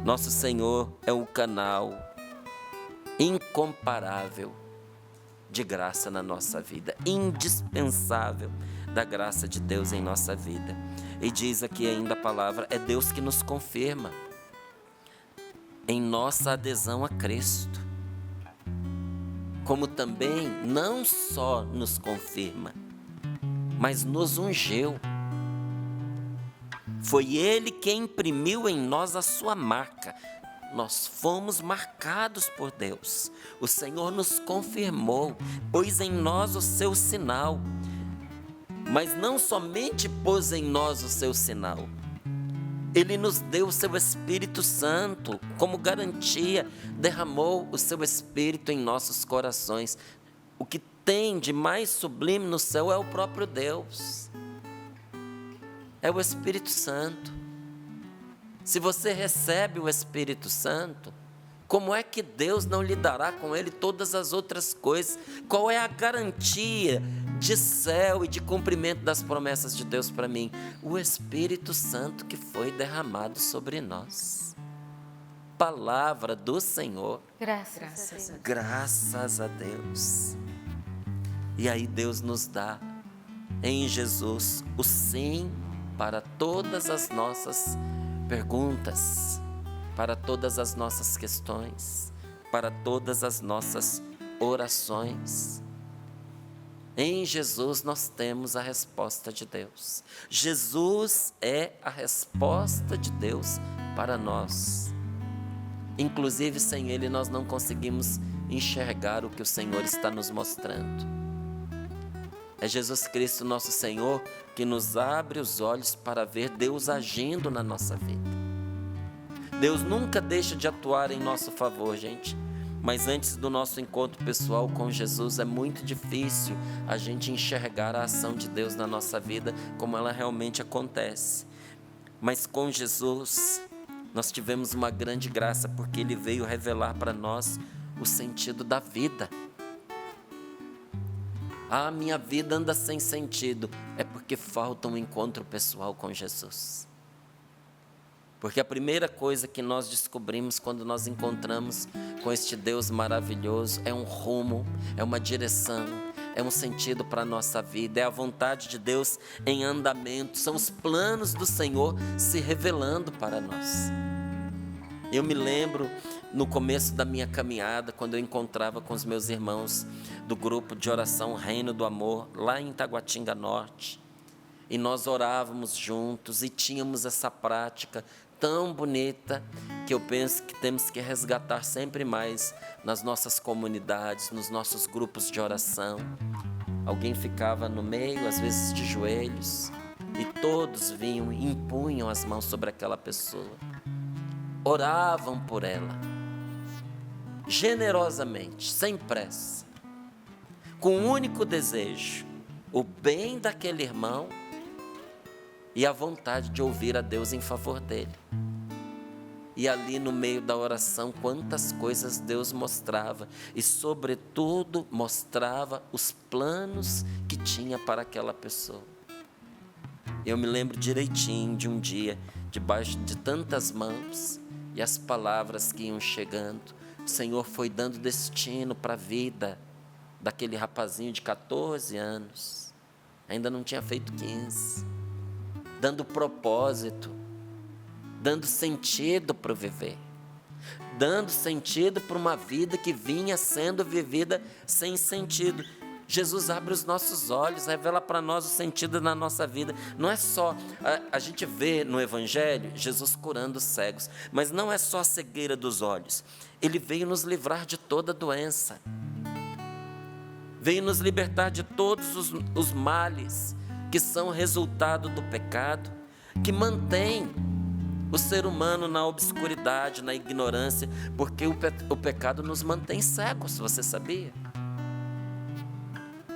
Nosso Senhor é um canal incomparável de graça na nossa vida, indispensável da graça de Deus em nossa vida. E diz aqui ainda a palavra, é Deus que nos confirma em nossa adesão a Cristo, como também não só nos confirma, mas nos ungeu. Foi Ele quem imprimiu em nós a sua marca. Nós fomos marcados por Deus. O Senhor nos confirmou, pôs em nós o seu sinal. Mas não somente pôs em nós o seu sinal, Ele nos deu o seu Espírito Santo como garantia, derramou o seu Espírito em nossos corações. O que tem de mais sublime no céu é o próprio Deus, é o Espírito Santo. Se você recebe o Espírito Santo, como é que Deus não lhe dará com ele todas as outras coisas? Qual é a garantia de céu e de cumprimento das promessas de Deus para mim? O Espírito Santo que foi derramado sobre nós. Palavra do Senhor. Graças a Deus. E aí Deus nos dá em Jesus o sim para todas as nossas perguntas, para todas as nossas questões, para todas as nossas orações. Em Jesus nós temos a resposta de Deus. Jesus é a resposta de Deus para nós. Inclusive, sem Ele nós não conseguimos enxergar o que o Senhor está nos mostrando. É Jesus Cristo, nosso Senhor, que nos abre os olhos para ver Deus agindo na nossa vida. Deus nunca deixa de atuar em nosso favor, gente. Mas antes do nosso encontro pessoal com Jesus, é muito difícil a gente enxergar a ação de Deus na nossa vida como ela realmente acontece. Mas com Jesus, nós tivemos uma grande graça, porque Ele veio revelar para nós o sentido da vida. Ah, minha vida anda sem sentido. É porque falta um encontro pessoal com Jesus. Porque a primeira coisa que nós descobrimos quando nós encontramos com este Deus maravilhoso é um rumo, é uma direção, é um sentido para a nossa vida, é a vontade de Deus em andamento, são os planos do Senhor se revelando para nós. Eu me lembro no começo da minha caminhada, quando eu encontrava com os meus irmãos do grupo de oração Reino do Amor, lá em Taguatinga Norte, e nós orávamos juntos e tínhamos essa prática tão bonita que eu penso que temos que resgatar sempre mais nas nossas comunidades, nos nossos grupos de oração. Alguém ficava no meio, às vezes de joelhos, e todos vinham e impunham as mãos sobre aquela pessoa. Oravam por ela, generosamente, sem pressa, com um único desejo, o bem daquele irmão e a vontade de ouvir a Deus em favor dele. E ali no meio da oração, quantas coisas Deus mostrava. E sobretudo mostrava os planos que tinha para aquela pessoa. Eu me lembro direitinho de um dia, debaixo de tantas mãos, e as palavras que iam chegando. O Senhor foi dando destino para a vida daquele rapazinho de 14 anos. Ainda não tinha feito 15. Dando propósito, dando sentido para o viver, dando sentido para uma vida que vinha sendo vivida sem sentido. Jesus abre os nossos olhos, revela para nós o sentido da nossa vida. Não é só, a gente vê no Evangelho Jesus curando os cegos, mas não é só a cegueira dos olhos. Ele veio nos livrar de toda doença, veio nos libertar de todos os males que são resultado do pecado, que mantém o ser humano na obscuridade, na ignorância, porque o pecado nos mantém cegos, você sabia?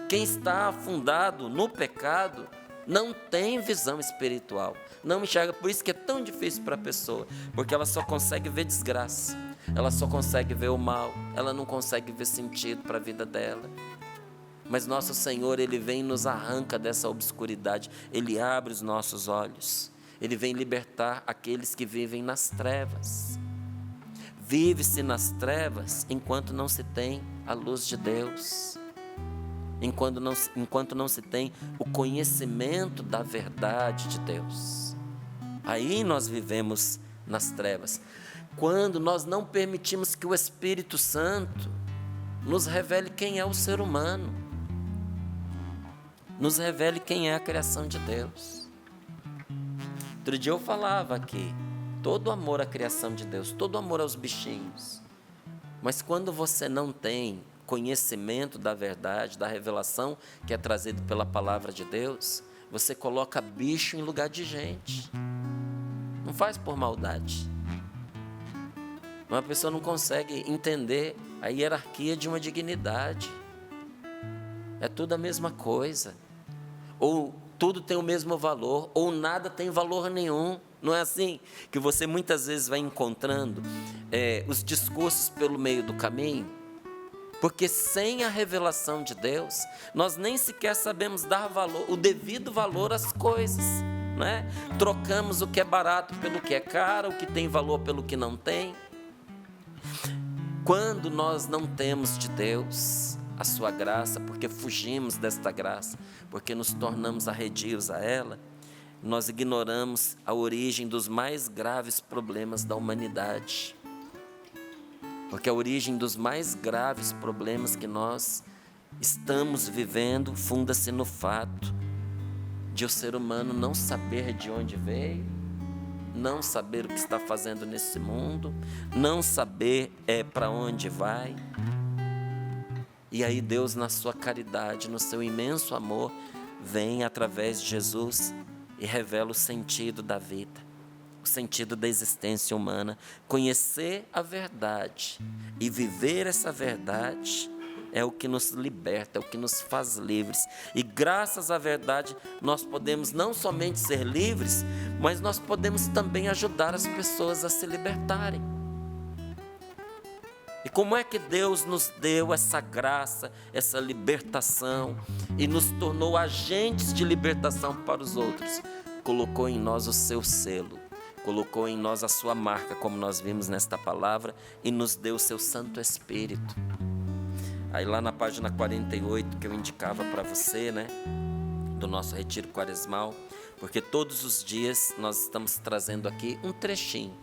Quem está afundado no pecado não tem visão espiritual, não enxerga. Por isso que é tão difícil para a pessoa, porque ela só consegue ver desgraça, ela só consegue ver o mal, ela não consegue ver sentido para a vida dela. Mas nosso Senhor, Ele vem e nos arranca dessa obscuridade, Ele abre os nossos olhos, Ele vem libertar aqueles que vivem nas trevas. Vive-se nas trevas enquanto não se tem a luz de Deus, enquanto não se tem o conhecimento da verdade de Deus. Aí nós vivemos nas trevas. Quando nós não permitimos que o Espírito Santo nos revele quem é o ser humano, nos revele quem é a criação de Deus. Outro dia eu falava aqui, todo amor à criação de Deus, todo amor aos bichinhos. Mas quando você não tem conhecimento da verdade, da revelação que é trazido pela palavra de Deus, você coloca bicho em lugar de gente. Não faz por maldade. Uma pessoa não consegue entender a hierarquia de uma dignidade. É tudo a mesma coisa. Ou tudo tem o mesmo valor, ou nada tem valor nenhum. Não é assim que você muitas vezes vai encontrando os discursos pelo meio do caminho? Porque sem a revelação de Deus, nós nem sequer sabemos dar valor, o devido valor às coisas, não é? Trocamos o que é barato pelo que é caro, o que tem valor pelo que não tem. Quando nós não temos de Deus a sua graça, porque fugimos desta graça, porque nos tornamos arredios a ela, nós ignoramos a origem dos mais graves problemas da humanidade. Porque a origem dos mais graves problemas que nós estamos vivendo funda-se no fato de o ser humano não saber de onde veio, não saber o que está fazendo nesse mundo, não saber para onde vai. E aí Deus, na sua caridade, no seu imenso amor, vem através de Jesus e revela o sentido da vida, o sentido da existência humana. Conhecer a verdade e viver essa verdade é o que nos liberta, é o que nos faz livres. E graças à verdade nós podemos não somente ser livres, mas nós podemos também ajudar as pessoas a se libertarem. E como é que Deus nos deu essa graça, essa libertação e nos tornou agentes de libertação para os outros? Colocou em nós o seu selo, colocou em nós a sua marca, como nós vimos nesta palavra, e nos deu o seu Santo Espírito. Aí lá na página 48, que eu indicava para você, né, do nosso retiro quaresmal, porque todos os dias nós estamos trazendo aqui um trechinho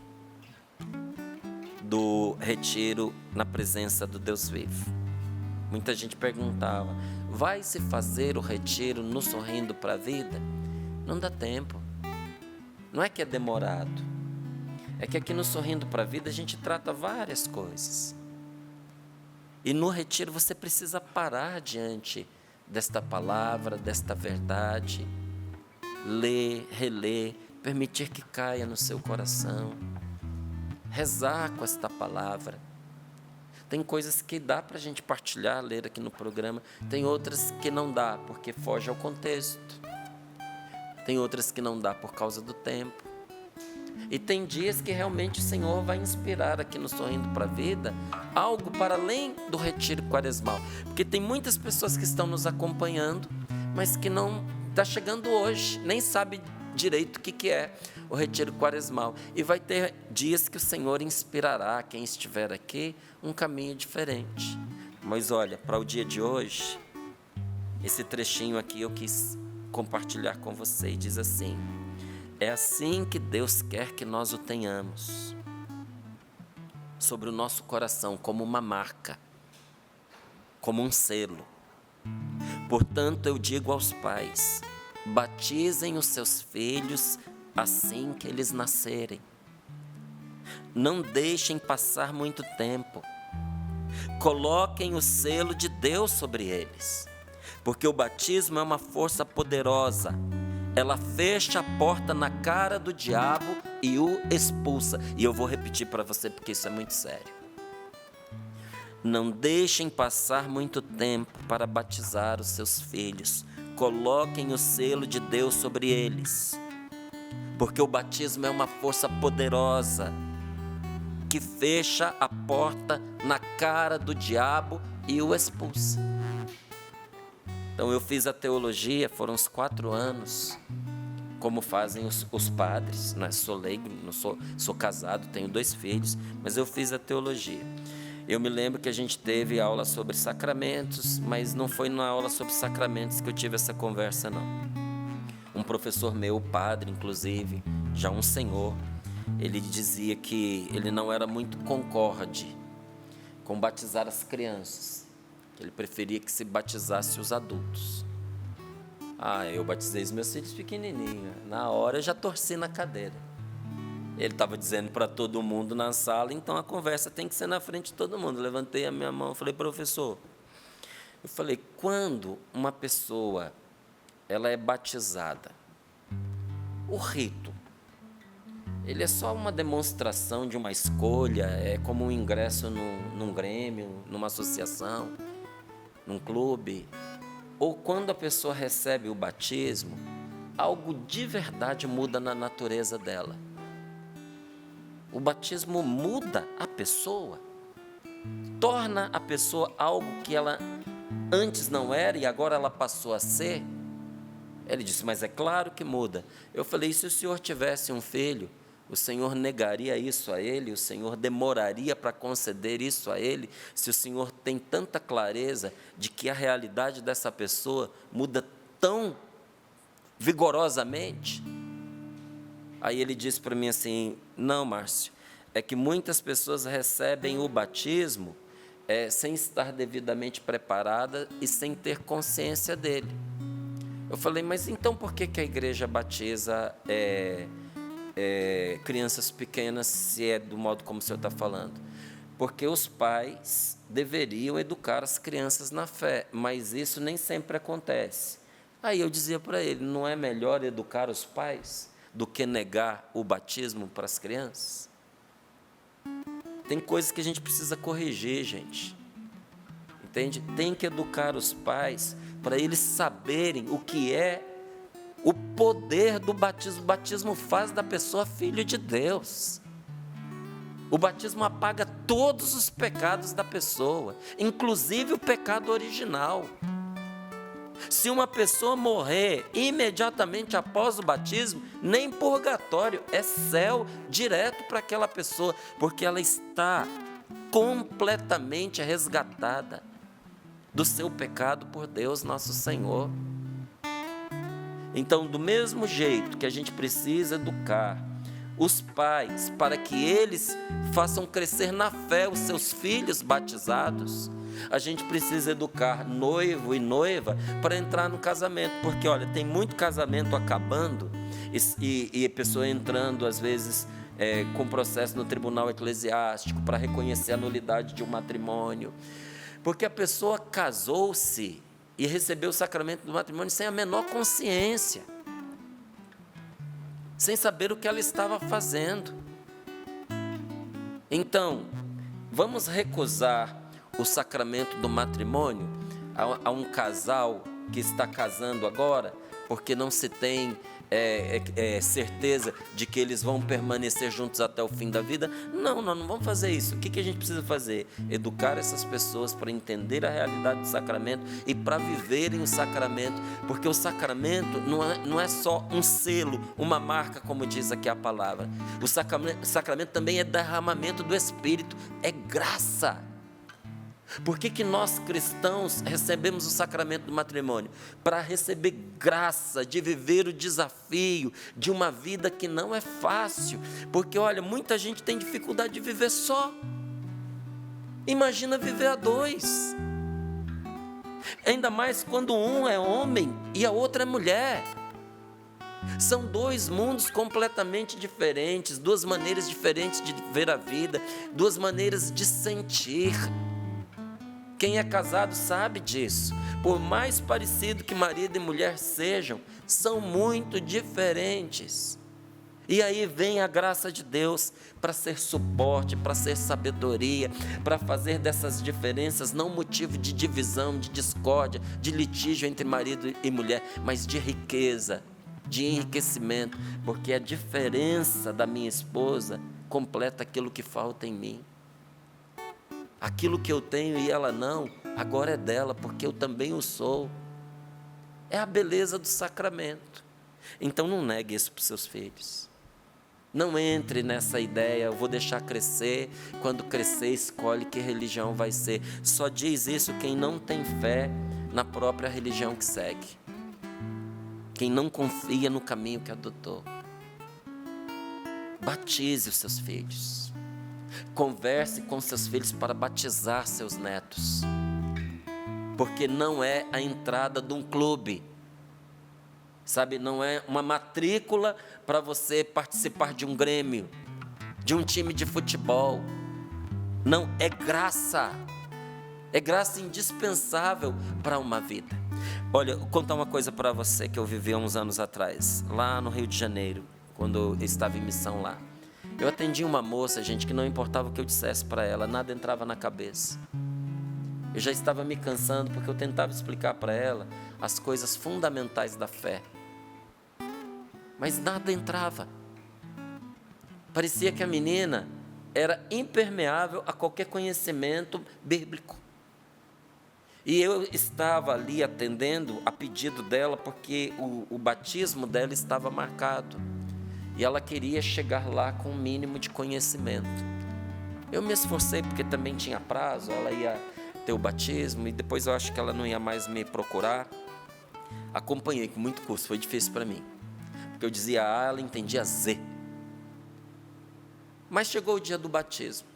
do retiro na presença do Deus vivo. Muita gente perguntava, vai se fazer o retiro no Sorrindo para a Vida? Não dá tempo. Não é que é demorado. É que aqui no Sorrindo para a Vida a gente trata várias coisas. E no retiro você precisa parar diante desta palavra, desta verdade, ler, reler, permitir que caia no seu coração, rezar com esta palavra. Tem coisas que dá para a gente partilhar, ler aqui no programa, tem outras que não dá, porque foge ao contexto. Tem outras que não dá por causa do tempo. E tem dias que realmente o Senhor vai inspirar aqui no Sorrindo para a Vida algo para além do retiro quaresmal. Porque tem muitas pessoas que estão nos acompanhando, mas que não está chegando hoje, nem sabe direito o que é o retiro quaresmal. E vai ter dias que o Senhor inspirará quem estiver aqui um caminho diferente. Mas olha, para o dia de hoje, esse trechinho aqui eu quis compartilhar com você e diz assim: é assim que Deus quer que nós o tenhamos, sobre o nosso coração, como uma marca, como um selo. Portanto, eu digo aos pais: batizem os seus filhos assim que eles nascerem. Não deixem passar muito tempo. Coloquem o selo de Deus sobre eles, porque o batismo é uma força poderosa. Ela fecha a porta na cara do diabo e o expulsa. E eu vou repetir para você porque isso é muito sério. Não deixem passar muito tempo para batizar os seus filhos. Coloquem o selo de Deus sobre eles, porque o batismo é uma força poderosa que fecha a porta na cara do diabo e o expulsa. Então eu fiz a teologia, foram uns 4 anos, como fazem os padres, né? Sou leigo, não sou casado, tenho 2 filhos, mas eu fiz a teologia. Eu me lembro que a gente teve aula sobre sacramentos, mas não foi na aula sobre sacramentos que eu tive essa conversa, não. Um professor meu, padre, inclusive, já um senhor, ele dizia que ele não era muito concorde com batizar as crianças. Ele preferia que se batizasse os adultos. Eu batizei os meus filhos pequenininhos. Na hora eu já torci na cadeira. Ele estava dizendo para todo mundo na sala, então a conversa tem que ser na frente de todo mundo. Levantei a minha mão e falei: professor, quando uma pessoa ela é batizada, o rito, ele é só uma demonstração de uma escolha, é como um ingresso num grêmio, numa associação, num clube, ou quando a pessoa recebe o batismo, algo de verdade muda na natureza dela. O batismo muda a pessoa, torna a pessoa algo que ela antes não era e agora ela passou a ser. Ele disse: mas é claro que muda. Eu falei: se o senhor tivesse um filho, o Senhor negaria isso a ele? O Senhor demoraria para conceder isso a ele? Se o Senhor tem tanta clareza de que a realidade dessa pessoa muda tão vigorosamente? Aí ele disse para mim assim: não, Márcio, é que muitas pessoas recebem o batismo sem estar devidamente preparada e sem ter consciência dele. Eu falei: mas então por que a igreja batiza crianças pequenas, se é do modo como o senhor está falando? Porque os pais deveriam educar as crianças na fé, mas isso nem sempre acontece. Aí eu dizia para ele: não é melhor educar os pais do que negar o batismo para as crianças? Tem coisas que a gente precisa corrigir, gente. Entende? Tem que educar os pais para eles saberem o que é o poder do batismo. O batismo faz da pessoa filho de Deus. O batismo apaga todos os pecados da pessoa, inclusive o pecado original. Se uma pessoa morrer imediatamente após o batismo, nem purgatório, é céu direto para aquela pessoa, porque ela está completamente resgatada do seu pecado por Deus nosso Senhor. Então, do mesmo jeito que a gente precisa educar os pais para que eles façam crescer na fé os seus filhos batizados, a gente precisa educar noivo e noiva para entrar no casamento, porque olha, tem muito casamento acabando e a pessoa entrando às vezes com processo no tribunal eclesiástico para reconhecer a nulidade de um matrimônio, porque a pessoa casou-se e recebeu o sacramento do matrimônio sem a menor consciência, sem saber o que ela estava fazendo. Então, vamos recusar o sacramento do matrimônio a um casal que está casando agora, porque não se tem certeza de que eles vão permanecer juntos até o fim da vida. Não, nós não vamos fazer isso. O que a gente precisa fazer? Educar essas pessoas para entender a realidade do sacramento e para viverem o sacramento, porque o sacramento não é só um selo, uma marca, como diz aqui a palavra. O sacramento também é derramamento do Espírito, é graça. Por que nós cristãos recebemos o sacramento do matrimônio? Para receber graça de viver o desafio de uma vida que não é fácil. Porque olha, muita gente tem dificuldade de viver só. Imagina viver a dois. Ainda mais quando um é homem e a outra é mulher. São dois mundos completamente diferentes, duas maneiras diferentes de ver a vida, duas maneiras de sentir. Quem é casado sabe disso. Por mais parecido que marido e mulher sejam, são muito diferentes. E aí vem a graça de Deus para ser suporte, para ser sabedoria, para fazer dessas diferenças não motivo de divisão, de discórdia, de litígio entre marido e mulher, mas de riqueza, de enriquecimento, porque a diferença da minha esposa completa aquilo que falta em mim. Aquilo que eu tenho e ela não, agora é dela, porque eu também o sou. É a beleza do sacramento. Então não negue isso para os seus filhos. Não entre nessa ideia, eu vou deixar crescer, quando crescer escolhe que religião vai ser. Só diz isso quem não tem fé na própria religião que segue. Quem não confia no caminho que adotou. Batize os seus filhos. Converse com seus filhos para batizar seus netos, porque não é a entrada de um clube, sabe? Não é uma matrícula para você participar de um grêmio, de um time de futebol. Não, é graça indispensável para uma vida. Olha, vou contar uma coisa para você que eu vivi há uns anos atrás, lá no Rio de Janeiro, quando eu estava em missão lá. Eu atendi uma moça, gente, que não importava o que eu dissesse para ela, nada entrava na cabeça. Eu já estava me cansando porque eu tentava explicar para ela as coisas fundamentais da fé. Mas nada entrava. Parecia que a menina era impermeável a qualquer conhecimento bíblico. E eu estava ali atendendo a pedido dela porque o batismo dela estava marcado. E ela queria chegar lá com o mínimo de conhecimento. Eu me esforcei porque também tinha prazo, ela ia ter o batismo e depois eu acho que ela não ia mais me procurar. Acompanhei com muito custo, foi difícil para mim. Porque eu dizia A, ela entendia Z. Mas chegou o dia do batismo.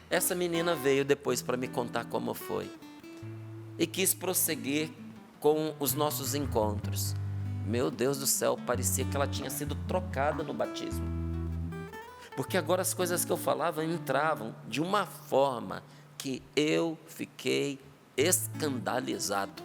Essa menina veio depois para me contar como foi. E quis prosseguir com os nossos encontros. Meu Deus do céu, parecia que ela tinha sido trocada no batismo. Porque agora as coisas que eu falava entravam de uma forma que eu fiquei escandalizado.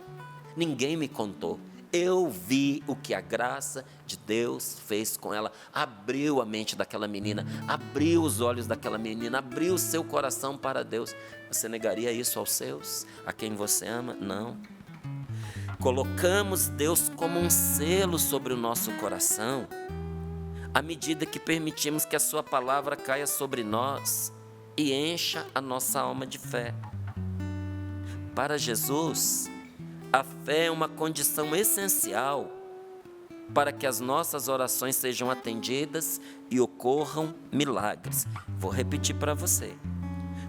Ninguém me contou. Eu vi o que a graça de Deus fez com ela. Abriu a mente daquela menina, abriu os olhos daquela menina, abriu o seu coração para Deus. Você negaria isso aos seus? A quem você ama? Não. Colocamos Deus como um selo sobre o nosso coração, à medida que permitimos que a sua palavra caia sobre nós e encha a nossa alma de fé. Para Jesus, a fé é uma condição essencial para que as nossas orações sejam atendidas e ocorram milagres. Vou repetir para você.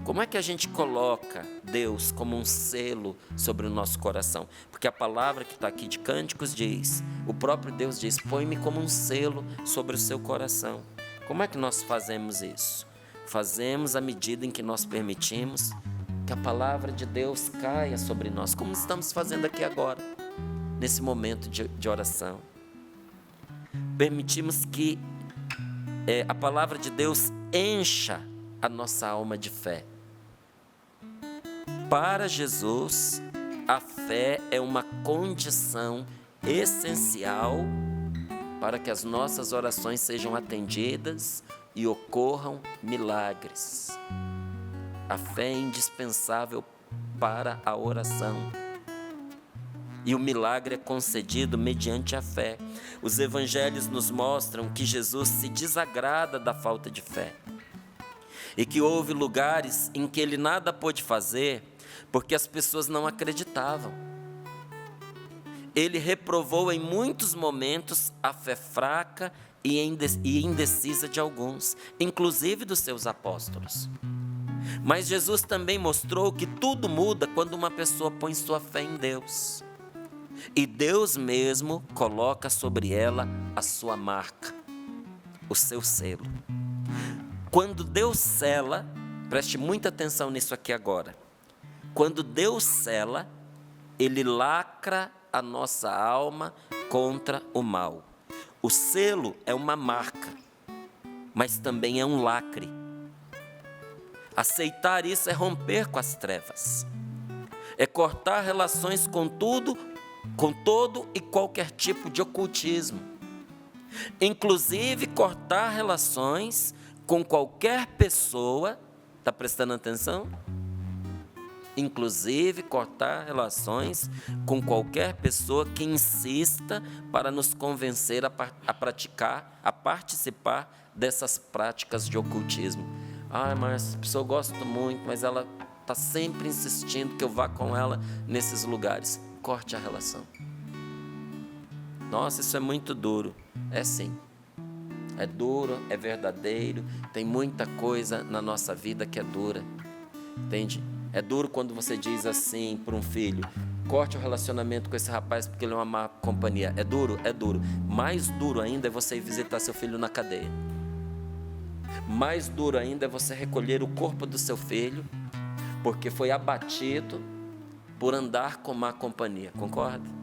Como é que a gente coloca Deus como um selo sobre o nosso coração? Porque a palavra que está aqui de Cânticos diz, o próprio Deus diz, põe-me como um selo sobre o seu coração. Como é que nós fazemos isso? Fazemos à medida em que nós permitimos que a palavra de Deus caia sobre nós, como estamos fazendo aqui agora, nesse momento de oração. Permitimos que a palavra de Deus encha a nossa alma de fé. Para Jesus, a fé é uma condição essencial para que as nossas orações sejam atendidas e ocorram milagres. A fé é indispensável para a oração. e o milagre é concedido mediante a fé. Os evangelhos nos mostram que Jesus se desagrada da falta de fé e que houve lugares em que ele nada pôde fazer porque as pessoas não acreditavam. Ele reprovou em muitos momentos a fé fraca e indecisa de alguns, inclusive dos seus apóstolos. Mas Jesus também mostrou que tudo muda quando uma pessoa põe sua fé em Deus. E Deus mesmo coloca sobre ela a sua marca, o seu selo. Quando Deus sela, preste muita atenção nisso aqui agora. Quando Deus sela, Ele lacra a nossa alma contra o mal. O selo é uma marca, mas também é um lacre. Aceitar isso é romper com as trevas. É cortar relações com tudo, com todo e qualquer tipo de ocultismo. Inclusive cortar relações com qualquer pessoa, está prestando atenção? Inclusive cortar relações com qualquer pessoa que insista para nos convencer a praticar, a participar dessas práticas de ocultismo. Mas a pessoa eu gosto muito, mas ela está sempre insistindo que eu vá com ela nesses lugares. Corte a relação. Nossa, isso é muito duro. É sim. É duro, é verdadeiro. Tem muita coisa na nossa vida que é dura. Entende? É duro quando você diz assim para um filho: corte o relacionamento com esse rapaz porque ele é uma má companhia. É duro? É duro. Mais duro ainda é você ir visitar seu filho na cadeia. Mais duro ainda é você recolher o corpo do seu filho porque foi abatido por andar com má companhia. Concorda?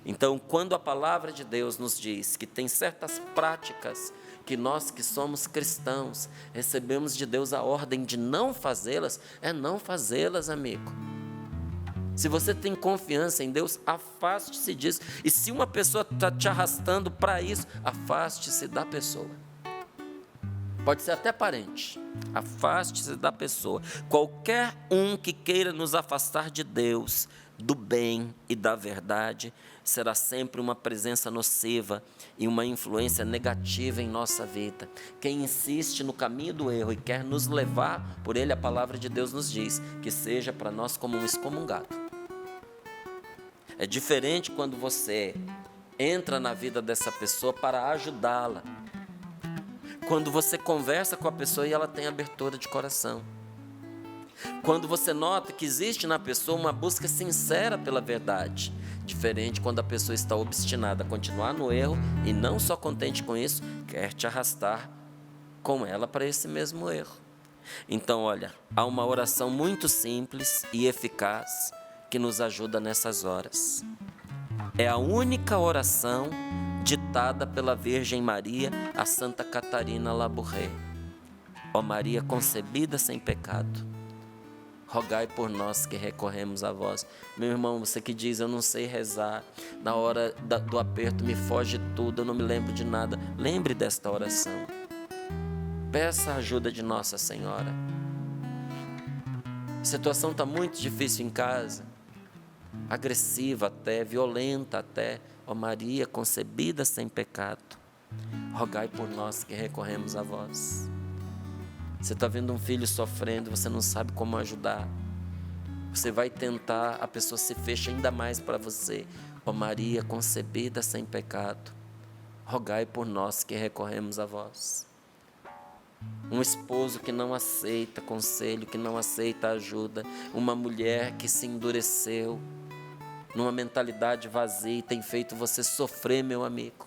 Então, quando a palavra de Deus nos diz que tem certas práticas que nós que somos cristãos recebemos de Deus a ordem de não fazê-las, é não fazê-las, amigo. Se você tem confiança em Deus, afaste-se disso. E se uma pessoa está te arrastando para isso, afaste-se da pessoa. Pode ser até parente. Afaste-se da pessoa. Qualquer um que queira nos afastar de Deus, do bem e da verdade, será sempre uma presença nociva e uma influência negativa em nossa vida. Quem insiste no caminho do erro e quer nos levar por ele, a palavra de Deus nos diz que seja para nós como um excomungado. É diferente quando você entra na vida dessa pessoa para ajudá-la. Quando você conversa com a pessoa e ela tem abertura de coração. Quando você nota que existe na pessoa uma busca sincera pela verdade. Diferente quando a pessoa está obstinada a continuar no erro e não só contente com isso, quer te arrastar com ela para esse mesmo erro. Então, olha, há uma oração muito simples e eficaz que nos ajuda nessas horas. É a única oração ditada pela Virgem Maria a Santa Catarina Labouré. Ó Maria concebida sem pecado, rogai por nós que recorremos a vós. Meu irmão, você que diz, eu não sei rezar, na hora do aperto me foge tudo, eu não me lembro de nada. Lembre desta oração. Peça a ajuda de Nossa Senhora. A situação está muito difícil em casa, agressiva até, violenta até. Ó Maria concebida sem pecado, rogai por nós que recorremos a vós. Você está vendo um filho sofrendo, você não sabe como ajudar. Você vai tentar, a pessoa se fecha ainda mais para você. Ó Maria concebida sem pecado, rogai por nós que recorremos a vós. Um esposo que não aceita conselho, que não aceita ajuda. Uma mulher que se endureceu numa mentalidade vazia e tem feito você sofrer, meu amigo.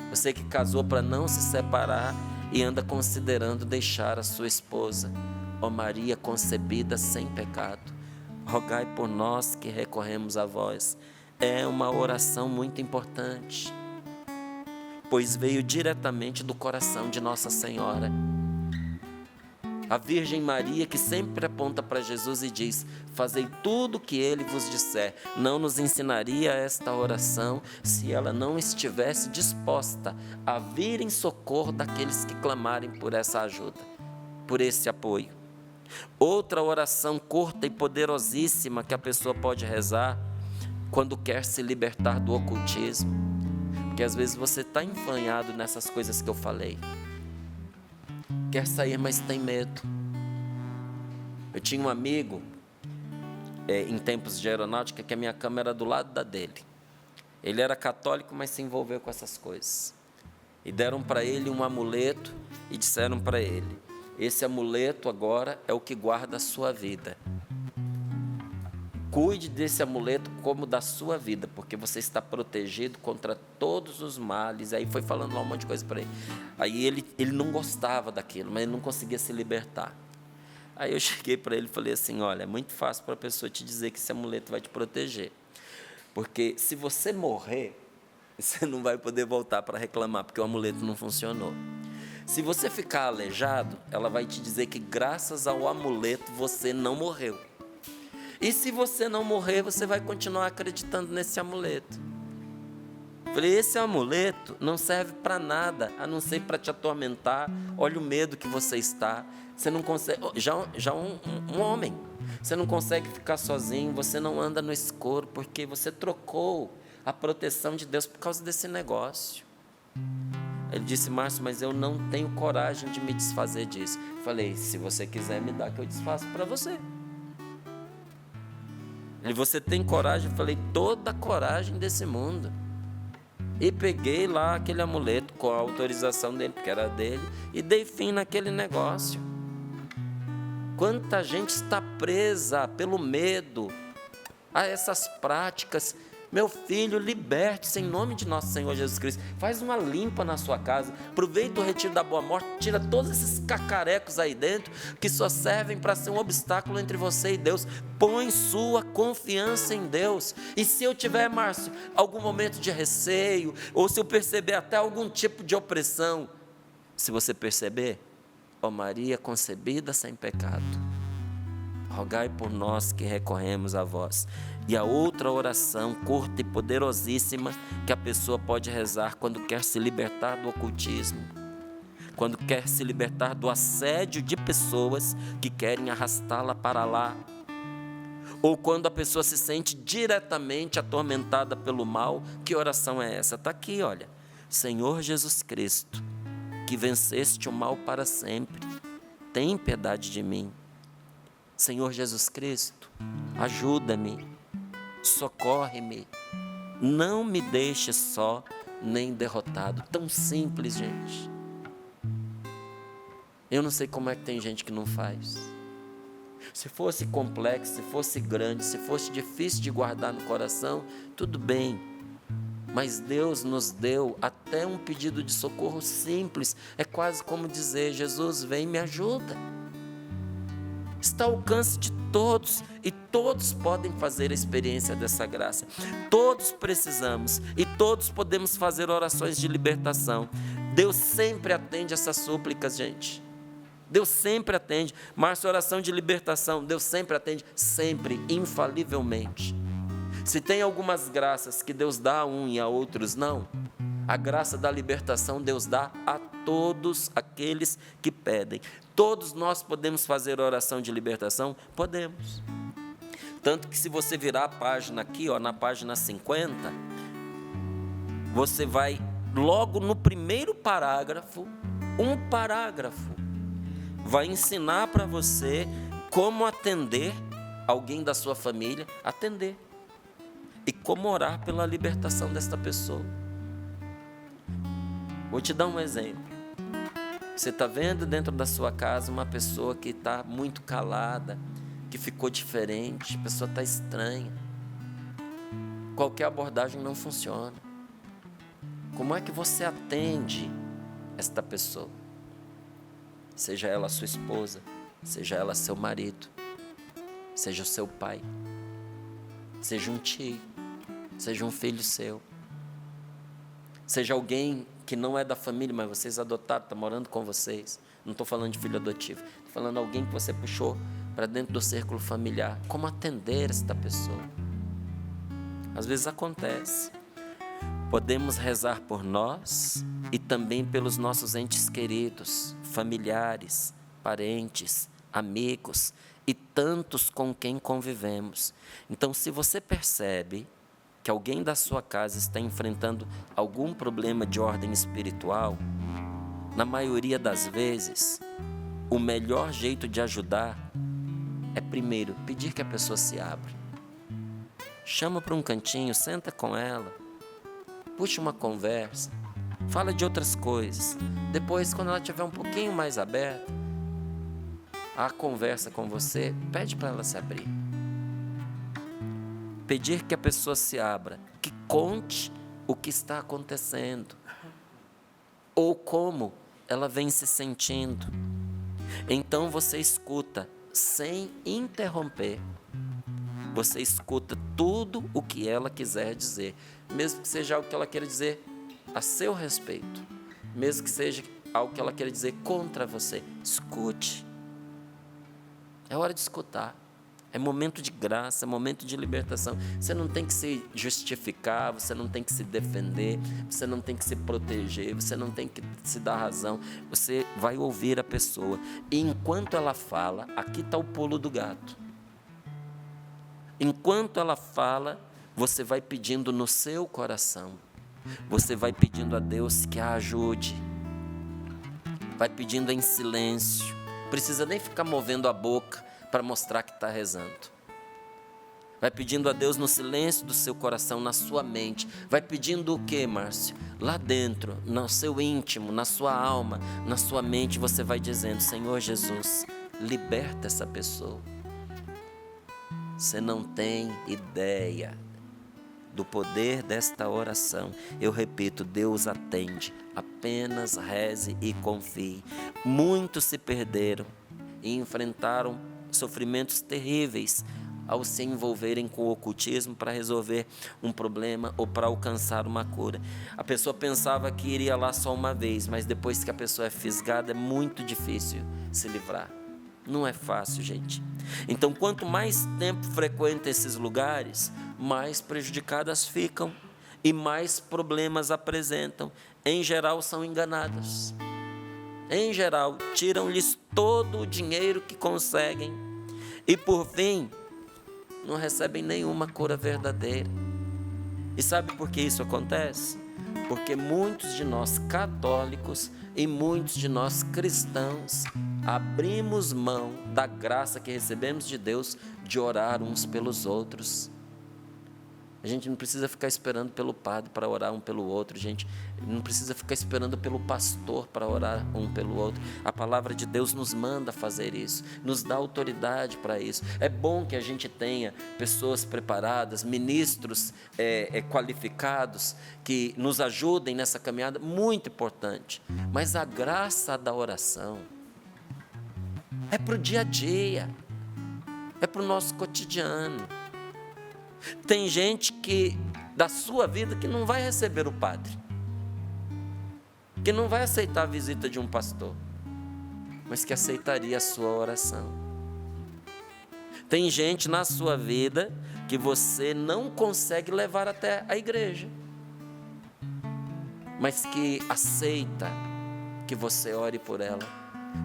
Você que casou para não se separar e anda considerando deixar a sua esposa. Ó Maria concebida sem pecado, rogai por nós que recorremos a vós. É uma oração muito importante, pois veio diretamente do coração de Nossa Senhora. A Virgem Maria, que sempre aponta para Jesus e diz: fazei tudo o que Ele vos disser, não nos ensinaria esta oração se ela não estivesse disposta a vir em socorro daqueles que clamarem por essa ajuda, por esse apoio. Outra oração curta e poderosíssima que a pessoa pode rezar quando quer se libertar do ocultismo, porque às vezes você está enfranhado nessas coisas que eu falei, quer sair, mas tem medo. Eu tinha um amigo, em tempos de aeronáutica, que a minha cama era do lado da dele. Ele era católico, mas se envolveu com essas coisas. E deram para ele um amuleto e disseram para ele: esse amuleto agora é o que guarda a sua vida. Cuide desse amuleto como da sua vida, porque você está protegido contra todos os males. Aí foi falando lá um monte de coisa para ele. Aí ele não gostava daquilo, mas ele não conseguia se libertar. Aí eu cheguei para ele e falei assim: olha, é muito fácil para a pessoa te dizer que esse amuleto vai te proteger. Porque se você morrer, você não vai poder voltar para reclamar, porque o amuleto não funcionou. Se você ficar aleijado, ela vai te dizer que graças ao amuleto você não morreu. E se você não morrer, você vai continuar acreditando nesse amuleto. Falei, esse amuleto não serve para nada, a não ser para te atormentar. Olha o medo que você está. Você não consegue, já um homem, você não consegue ficar sozinho, você não anda no escuro, porque você trocou a proteção de Deus por causa desse negócio. Ele disse: Márcio, mas eu não tenho coragem de me desfazer disso. Falei: se você quiser me dar, que eu desfaço para você. Ele: você tem coragem? Eu falei: toda a coragem desse mundo. E peguei lá aquele amuleto com a autorização dele, porque era dele, e dei fim naquele negócio. Quanta gente está presa pelo medo a essas práticas. Meu filho, liberte-se em nome de nosso Senhor Jesus Cristo. Faz uma limpa na sua casa. Aproveita o retiro da boa morte. Tira todos esses cacarecos aí dentro que só servem para ser um obstáculo entre você e Deus. Põe sua confiança em Deus. E se eu tiver, Márcio, algum momento de receio, ou se eu perceber até algum tipo de opressão, se você perceber, ó Maria concebida sem pecado, rogai por nós que recorremos a vós. E a outra oração curta e poderosíssima que a pessoa pode rezar quando quer se libertar do ocultismo, quando quer se libertar do assédio de pessoas que querem arrastá-la para lá, ou quando a pessoa se sente diretamente atormentada pelo mal. Que oração é essa? Está aqui, olha: Senhor Jesus Cristo, que venceste o mal para sempre, tem piedade de mim. Senhor Jesus Cristo, ajuda-me, socorre-me, não me deixe só nem derrotado. Tão simples, gente. Eu não sei como é que tem gente que não faz. Se fosse complexo, se fosse grande, se fosse difícil de guardar no coração, tudo bem. Mas Deus nos deu até um pedido de socorro simples. É quase como dizer: Jesus, vem e me ajuda. Está ao alcance de todos, e todos podem fazer a experiência dessa graça. Todos precisamos, e todos podemos fazer orações de libertação. Deus sempre atende essas súplicas, gente. Deus sempre atende. Márcio, oração de libertação, Deus sempre atende, sempre, infalivelmente. Se tem algumas graças que Deus dá a um e a outros não, a graça da libertação Deus dá a todos aqueles que pedem. Todos nós podemos fazer oração de libertação? Podemos. Tanto que se você virar a página aqui, ó, na página 50, você vai logo no primeiro parágrafo, um parágrafo, vai ensinar para você como atender alguém da sua família, atender, e como orar pela libertação desta pessoa. Vou te dar um exemplo. Você está vendo dentro da sua casa uma pessoa que está muito calada, que ficou diferente, a pessoa está estranha. Qualquer abordagem não funciona. Como é que você atende esta pessoa? Seja ela sua esposa, seja ela seu marido, seja o seu pai, seja um tio, seja um filho seu, seja alguém que não é da família, mas vocês adotaram, está morando com vocês. Não estou falando de filho adotivo, estou falando de alguém que você puxou para dentro do círculo familiar. Como atender esta pessoa? Às vezes acontece. Podemos rezar por nós e também pelos nossos entes queridos, familiares, parentes, amigos e tantos com quem convivemos. Então, se você percebe que alguém da sua casa está enfrentando algum problema de ordem espiritual, na maioria das vezes, o melhor jeito de ajudar é primeiro pedir que a pessoa se abra. Chama para um cantinho, senta com ela, puxa uma conversa, fala de outras coisas. Depois, quando ela estiver um pouquinho mais aberta à conversa com você, pede para ela se abrir. Pedir que a pessoa se abra, que conte o que está acontecendo ou como ela vem se sentindo. Então você escuta sem interromper. Você escuta tudo o que ela quiser dizer, mesmo que seja algo que ela queira dizer a seu respeito, mesmo que seja algo que ela queira dizer contra você. Escute. É hora de escutar. É momento de graça, é momento de libertação. Você não tem que se justificar, você não tem que se defender, você não tem que se proteger, você não tem que se dar razão. Você vai ouvir a pessoa. E enquanto ela fala, aqui está o pulo do gato. Enquanto ela fala, você vai pedindo no seu coração. Você vai pedindo a Deus que a ajude. Vai pedindo em silêncio. Não precisa nem ficar movendo a boca para mostrar que está rezando. Vai pedindo a Deus no silêncio do seu coração, na sua mente. Vai pedindo o quê, Márcio? Lá dentro, no seu íntimo, na sua alma, na sua mente, você vai dizendo: Senhor Jesus, liberta essa pessoa. Você não tem ideia do poder desta oração. Eu repito, Deus atende. Apenas reze e confie. Muitos se perderam e enfrentaram sofrimentos terríveis ao se envolverem com o ocultismo para resolver um problema ou para alcançar uma cura. A pessoa pensava que iria lá só uma vez, mas depois que a pessoa é fisgada, é muito difícil se livrar. Não é fácil, gente. Então, quanto mais tempo frequenta esses lugares, mais prejudicadas ficam e mais problemas apresentam. Em geral, são enganadas. Em geral, tiram-lhes todo o dinheiro que conseguem e, por fim, não recebem nenhuma cura verdadeira. E sabe por que isso acontece? Porque muitos de nós católicos e muitos de nós cristãos abrimos mão da graça que recebemos de Deus de orar uns pelos outros. A gente não precisa ficar esperando pelo padre para orar um pelo outro, gente. Não precisa ficar esperando pelo pastor para orar um pelo outro. A palavra de Deus nos manda fazer isso, nos dá autoridade para isso. É bom que a gente tenha pessoas preparadas, ministros qualificados, que nos ajudem nessa caminhada, muito importante. Mas a graça da oração é para o dia a dia, é para o nosso cotidiano. Tem gente da sua vida que não vai receber o padre, que não vai aceitar a visita de um pastor, mas que aceitaria a sua oração. Tem gente na sua vida que você não consegue levar até a igreja, mas que aceita que você ore por ela,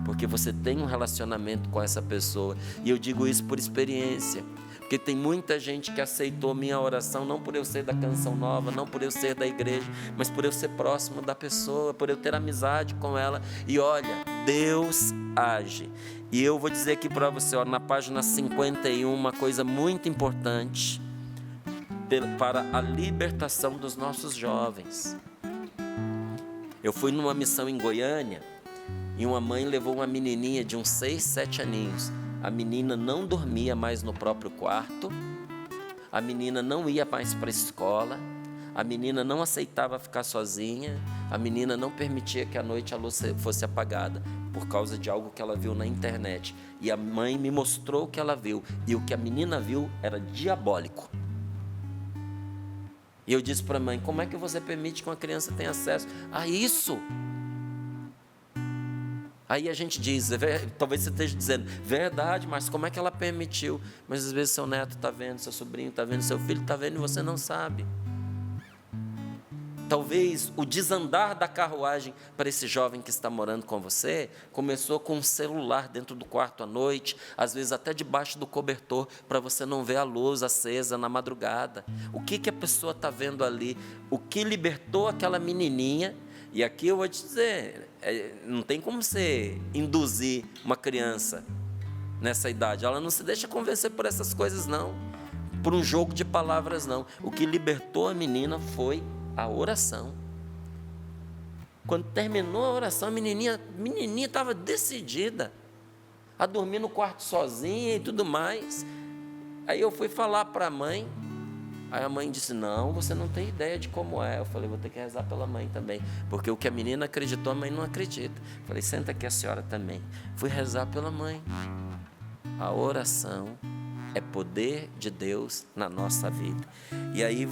porque você tem um relacionamento com essa pessoa. E eu digo isso por experiência, porque tem muita gente que aceitou minha oração, não por eu ser da Canção Nova, não por eu ser da igreja, mas por eu ser próximo da pessoa, por eu ter amizade com ela. E olha, Deus age. E eu vou dizer aqui para você, ó, na página 51, uma coisa muito importante para a libertação dos nossos jovens. Eu fui numa missão em Goiânia e uma mãe levou uma menininha de uns 6, 7 aninhos. A menina não dormia mais no próprio quarto, a menina não ia mais para a escola, a menina não aceitava ficar sozinha, a menina não permitia que à noite a luz fosse apagada, por causa de algo que ela viu na internet. E a mãe me mostrou o que ela viu, e o que a menina viu era diabólico. E eu disse para a mãe: como é que você permite que uma criança tenha acesso a isso? Aí a gente diz, talvez você esteja dizendo, verdade, mas como é que ela permitiu? Mas às vezes seu neto está vendo, seu sobrinho está vendo, seu filho está vendo e você não sabe. Talvez o desandar da carruagem para esse jovem que está morando com você começou com um celular dentro do quarto à noite, às vezes até debaixo do cobertor, para você não ver a luz acesa na madrugada. O que a pessoa está vendo ali? O que libertou aquela menininha? E aqui eu vou te dizer, não tem como você induzir uma criança nessa idade. Ela não se deixa convencer por essas coisas, não. Por um jogo de palavras, não. O que libertou a menina foi a oração. Quando terminou a oração, a menininha estava decidida a dormir no quarto sozinha e tudo mais. Aí eu fui falar para a mãe. Aí a mãe disse, não, você não tem ideia de como é. Eu falei, vou ter que rezar pela mãe também, porque o que a menina acreditou, a mãe não acredita. Eu falei, senta aqui a senhora também. Fui rezar pela mãe. A oração é poder de Deus na nossa vida. E aí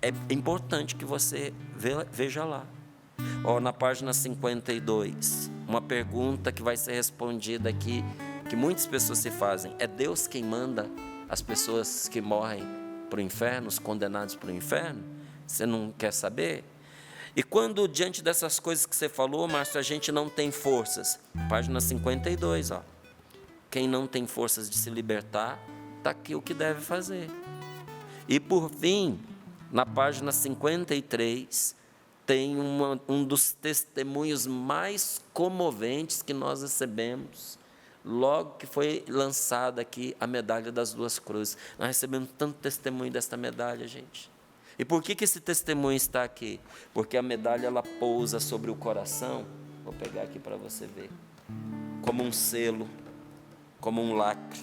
é importante que você veja lá. Na página 52, uma pergunta que vai ser respondida aqui, que muitas pessoas se fazem. É Deus quem manda as pessoas que morrem para o inferno, os condenados para o inferno? Você não quer saber? E quando, diante dessas coisas que você falou, Márcio, a gente não tem forças. Página 52, quem não tem forças de se libertar, está aqui o que deve fazer. E por fim, na página 53, tem um dos testemunhos mais comoventes que nós recebemos, logo que foi lançada aqui a medalha das duas cruzes. Nós recebemos tanto testemunho desta medalha, gente. E por que esse testemunho está aqui? Porque a medalha, ela pousa sobre o coração, vou pegar aqui para você ver, como um selo, como um lacre.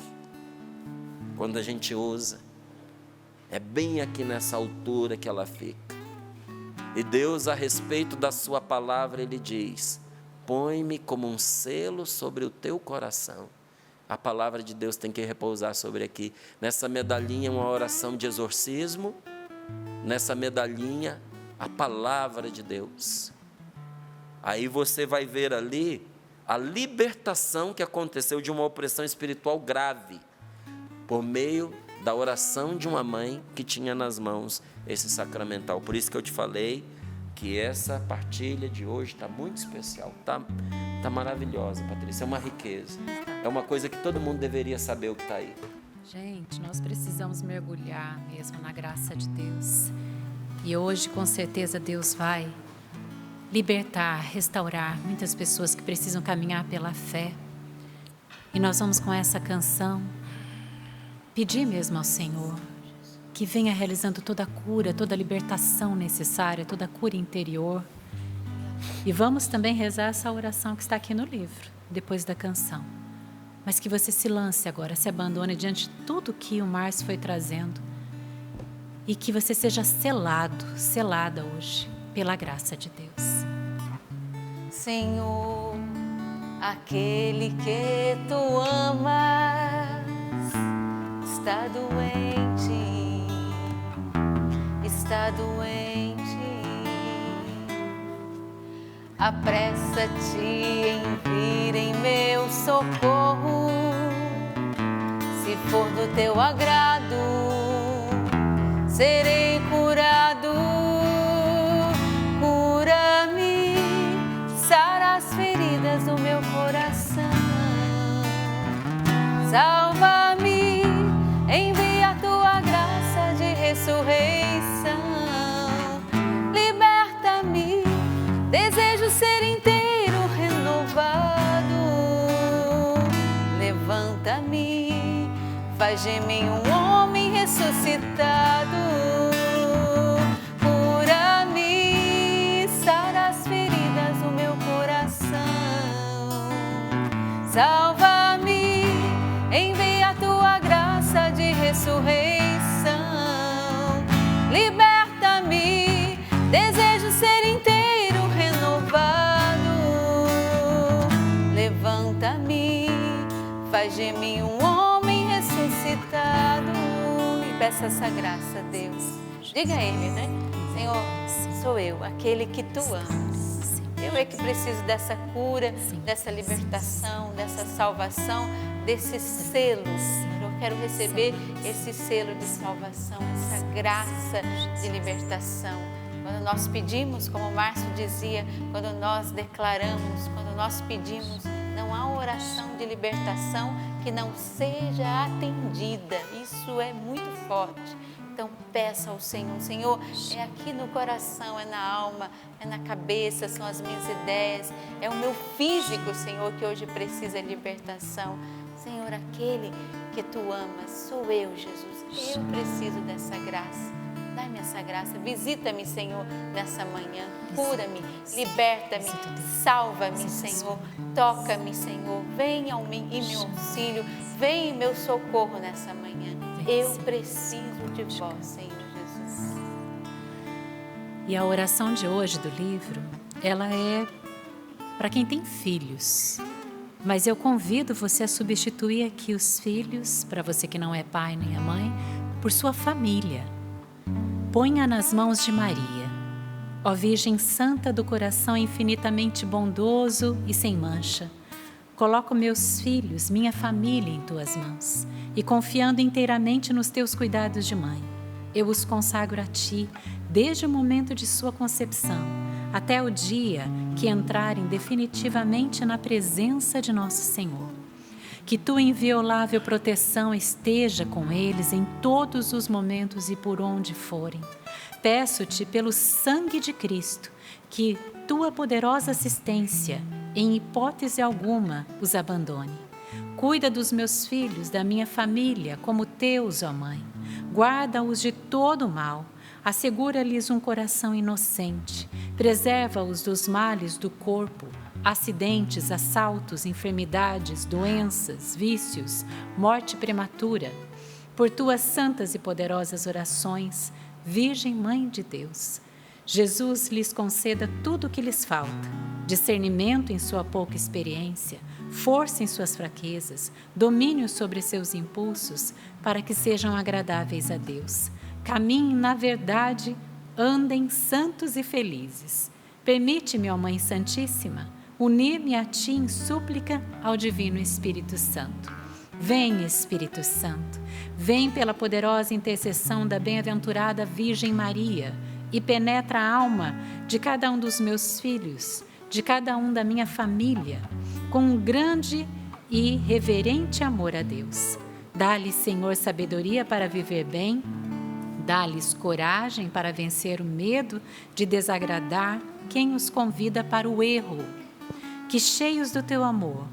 Quando a gente usa, é bem aqui nessa altura que ela fica. E Deus, a respeito da sua palavra, Ele diz, põe-me como um selo sobre o teu coração. A palavra de Deus tem que repousar sobre aqui. Nessa medalhinha, uma oração de exorcismo. Nessa medalhinha, a palavra de Deus. Aí você vai ver ali a libertação que aconteceu de uma opressão espiritual grave, por meio da oração de uma mãe que tinha nas mãos esse sacramental. Por isso que eu te falei que essa partilha de hoje está muito especial, está maravilhosa, Patrícia, é uma riqueza, é uma coisa que todo mundo deveria saber o que está aí. Gente, nós precisamos mergulhar mesmo na graça de Deus, e hoje com certeza Deus vai libertar, restaurar muitas pessoas que precisam caminhar pela fé, e nós vamos com essa canção pedir mesmo ao Senhor que venha realizando toda a cura, toda a libertação necessária, toda a cura interior. E vamos também rezar essa oração que está aqui no livro, depois da canção. Mas que você se lance agora, se abandone diante de tudo que o Márcio foi trazendo. E que você seja selada hoje, pela graça de Deus. Senhor, aquele que tu amas está doente. Está doente, apressa-te em vir em meu socorro, se for do teu agrado, serei curado. Cura-me, sara as feridas do meu coração, salva-me, envia a tua graça de ressurreição. Liberta-me, desejo ser inteiro renovado. Levanta-me, faz de mim um homem ressuscitado. Cura-me, sara as feridas do meu coração. Salva-me, envia a tua graça de ressurreição. Liberta-me, desejo ser inteiro renovado. Levanta-me, faz de mim um homem ressuscitado. E peça essa graça a Deus. Diga a Ele, né? Senhor, sou eu, aquele que tu amas. Eu é que preciso dessa cura, dessa libertação, dessa salvação, desse selo, Senhor. Eu quero receber esse selo de salvação, essa graça de libertação. Quando nós pedimos, como o Márcio dizia, quando nós declaramos, quando nós pedimos, não há oração de libertação que não seja atendida. Isso é muito forte. Então peça ao Senhor, Senhor, é aqui no coração, é na alma, é na cabeça, são as minhas ideias, é o meu físico, Senhor, que hoje precisa de libertação. Senhor, aquele que Tu amas, sou eu, Jesus. Eu preciso dessa graça. Dá-me essa graça. Visita-me, Senhor, nessa manhã. Cura-me, liberta-me, salva-me, Senhor. Toca-me, Senhor. Vem em meu auxílio. Vem em meu socorro nessa manhã. Eu preciso de Vós, Senhor Jesus. E a oração de hoje do livro, ela é para quem tem filhos. Mas eu convido você a substituir aqui os filhos, para você que não é pai nem é mãe, por sua família. Ponha nas mãos de Maria, ó Virgem Santa do coração infinitamente bondoso e sem mancha. Coloco meus filhos, minha família em Tuas mãos e confiando inteiramente nos Teus cuidados de mãe, eu os consagro a Ti desde o momento de sua concepção até o dia que entrarem definitivamente na presença de Nosso Senhor. Que Tua inviolável proteção esteja com eles em todos os momentos e por onde forem. Peço-Te pelo sangue de Cristo que Tua poderosa assistência, em hipótese alguma, os abandone. Cuida dos meus filhos, da minha família, como Teus, ó Mãe. Guarda-os de todo o mal. Assegura-lhes um coração inocente. Preserva-os dos males do corpo, acidentes, assaltos, enfermidades, doenças, vícios, morte prematura. Por Tuas santas e poderosas orações, Virgem Mãe de Deus, Jesus lhes conceda tudo o que lhes falta: discernimento em sua pouca experiência, força em suas fraquezas, domínio sobre seus impulsos, para que sejam agradáveis a Deus. Caminhem na verdade, andem santos e felizes. Permite-me, ó Mãe Santíssima, unir-me a Ti em súplica ao Divino Espírito Santo. Vem, Espírito Santo, vem pela poderosa intercessão da bem-aventurada Virgem Maria e penetra a alma de cada um dos meus filhos, de cada um da minha família, com um grande e reverente amor a Deus. Dá-lhes, Senhor, sabedoria para viver bem, dá-lhes coragem para vencer o medo de desagradar quem os convida para o erro. Que, cheios do Teu amor,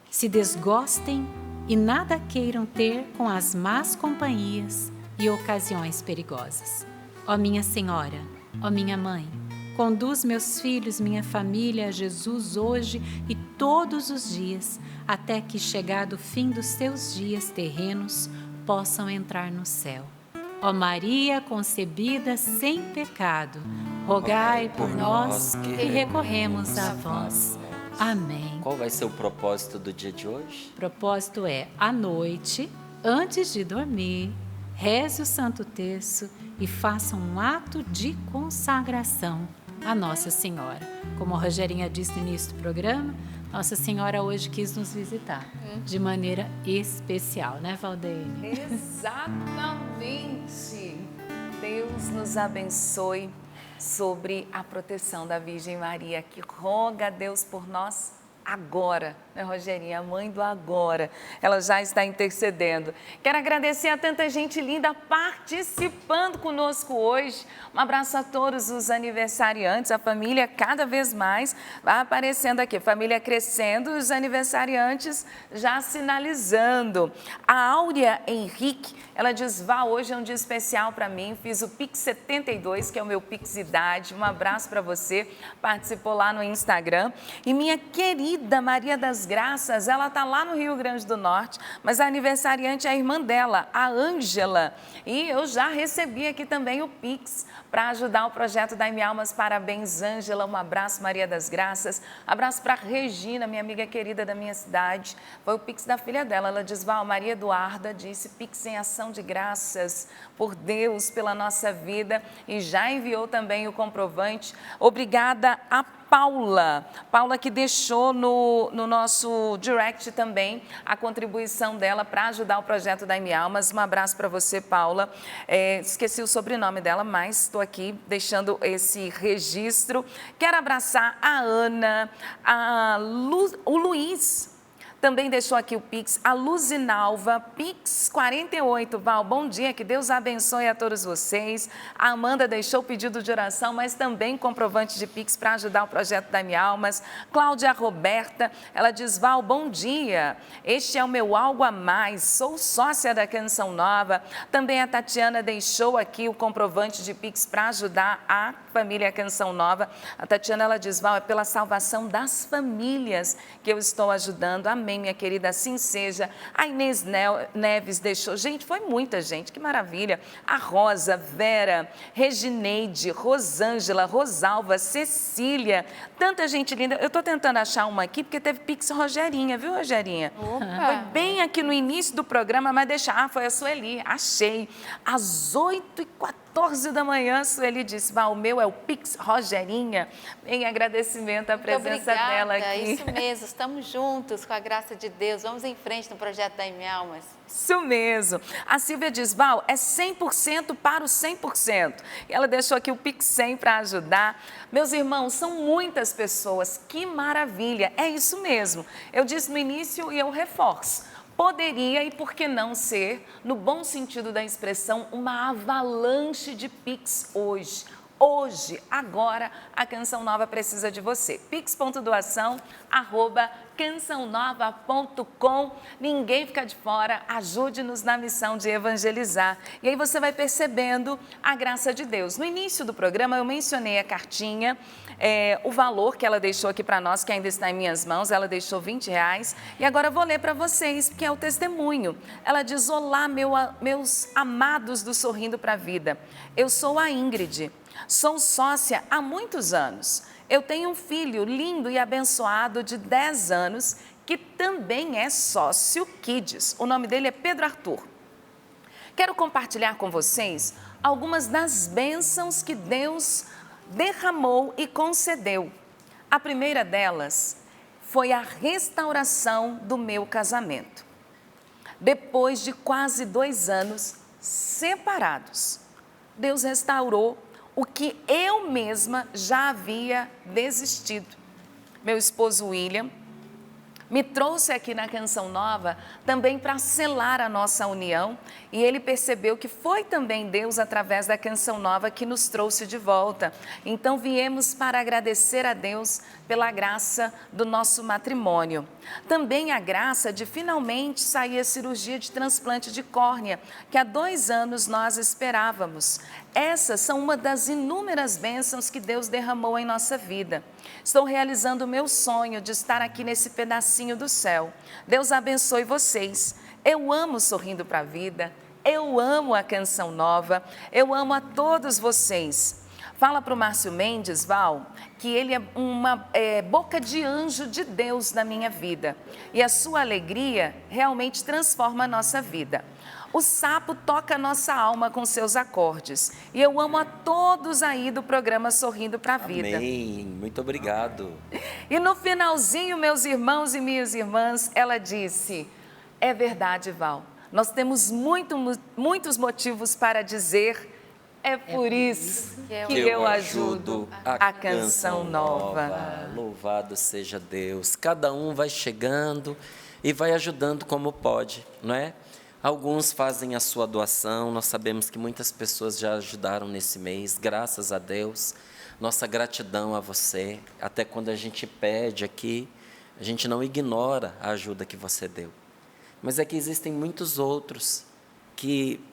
se desgostem e nada queiram ter com as más companhias e ocasiões perigosas. Ó minha Senhora, ó minha Mãe, conduz meus filhos, minha família a Jesus hoje e todos os dias, até que, chegado o fim dos seus dias terrenos, possam entrar no céu. Ó Maria concebida sem pecado, rogai por nós que recorremos a vós. Amém. Qual vai ser o propósito do dia de hoje? O propósito é, à noite, antes de dormir, reze o Santo Terço e faça um ato de consagração a Nossa Senhora. Como a Rogerinha disse no início do programa, Nossa Senhora hoje quis nos visitar de maneira especial, né, Valdeine? Exatamente. Deus nos abençoe sobre a proteção da Virgem Maria, que roga a Deus por nós agora, né, Rogerinha? A mãe do agora, ela já está intercedendo. Quero agradecer a tanta gente linda participando conosco hoje. Um abraço a todos os aniversariantes, a família cada vez mais vai aparecendo aqui, família crescendo, os aniversariantes já sinalizando. A Áurea Henrique, ela diz: Vá, hoje é um dia especial para mim, fiz o Pix 72, que é o meu Pix Idade. Um abraço para você, participou lá no Instagram. E minha querida Maria das Graças, ela está lá no Rio Grande do Norte, mas a aniversariante é a irmã dela, a Ângela. E eu já recebi aqui também o Pix para ajudar o projeto da Minha Almas. Parabéns, Ângela. Um abraço, Maria das Graças. Abraço para Regina, minha amiga querida da minha cidade. Foi o Pix da filha dela. Ela diz: Val, Maria Eduarda disse Pix em ação de graças por Deus, pela nossa vida, e já enviou também o comprovante. Obrigada a Paula que deixou no nosso direct também a contribuição dela para ajudar o projeto da M Almas. Um abraço para você, Paula. Esqueci o sobrenome dela, mas estou aqui deixando esse registro. Quero abraçar a Ana, o Luiz. Também deixou aqui o Pix, a Luzinalva, Pix 48. Val, bom dia, que Deus abençoe a todos vocês. A Amanda deixou o pedido de oração, mas também comprovante de Pix para ajudar o projeto da M Almas. Cláudia Roberta, ela diz, Val, bom dia, este é o meu algo a mais, sou sócia da Canção Nova. Também a Tatiana deixou aqui o comprovante de Pix para ajudar a família Canção Nova. A Tatiana, ela diz, Val, é pela salvação das famílias que eu estou ajudando. Amém, minha querida, assim seja. A Inês Neves deixou, gente, foi muita gente, que maravilha. A Rosa, Vera, Regineide, Rosângela, Rosalva, Cecília, tanta gente linda. Eu estou tentando achar uma aqui, porque teve Pix Rogerinha, viu, Rogerinha? Opa. Foi bem aqui no início do programa, mas foi a Sueli, achei. Às 8h14 da manhã, Sueli disse, Val, o meu é o Pix Rogerinha. Em agradecimento à presença dela aqui. Isso mesmo, estamos juntos com a graça de Deus. Vamos em frente no projeto da M Almas. Isso mesmo. A Silvia diz, Val, é 100% para o 100%. E ela deixou aqui o Pix 100 para ajudar. Meus irmãos, são muitas pessoas. Que maravilha. É isso mesmo. Eu disse no início e eu reforço. Poderia e por que não ser, no bom sentido da expressão, uma avalanche de Pix hoje. Hoje, agora, a Canção Nova precisa de você. pix.doação@cançãonova.com. Ninguém fica de fora, ajude-nos na missão de evangelizar. E aí você vai percebendo a graça de Deus. No início do programa eu mencionei a cartinha, o valor que ela deixou aqui para nós, que ainda está em minhas mãos, ela deixou R$20. E agora eu vou ler para vocês, porque é o testemunho. Ela diz, olá, meus amados do Sorrindo para a Vida. Eu sou a Ingrid. Sou sócia há muitos anos. Eu tenho um filho lindo e abençoado de 10 anos, que também é sócio Kids. O nome dele é Pedro Arthur. Quero compartilhar com vocês algumas das bênçãos que Deus derramou e concedeu. A primeira delas foi a restauração do meu casamento. Depois de quase 2 anos separados, Deus restaurou o que eu mesma já havia desistido. Meu esposo William me trouxe aqui na Canção Nova também para selar a nossa união, e ele percebeu que foi também Deus, através da Canção Nova, que nos trouxe de volta. Então viemos para agradecer a Deus pela graça do nosso matrimônio. Também a graça de finalmente sair a cirurgia de transplante de córnea, que há 2 anos nós esperávamos. Essas são uma das inúmeras bênçãos que Deus derramou em nossa vida. Estou realizando o meu sonho de estar aqui nesse pedacinho do céu. Deus abençoe vocês. Eu amo Sorrindo para a Vida, eu amo a Canção Nova, eu amo a todos vocês. Fala para o Márcio Mendes, Val, que ele é uma boca de anjo de Deus na minha vida. E a sua alegria realmente transforma a nossa vida. O sapo toca a nossa alma com seus acordes. E eu amo a todos aí do programa Sorrindo para a Vida. Amém. Muito obrigado. E no finalzinho, meus irmãos e minhas irmãs, ela disse, é verdade, Val, nós temos muitos motivos para dizer, é por isso que eu ajudo a Canção Nova. Louvado seja Deus. Cada um vai chegando e vai ajudando como pode, não é? Alguns fazem a sua doação, nós sabemos que muitas pessoas já ajudaram nesse mês, graças a Deus. Nossa gratidão a você, até quando a gente pede aqui, a gente não ignora a ajuda que você deu. Mas é que existem muitos outros que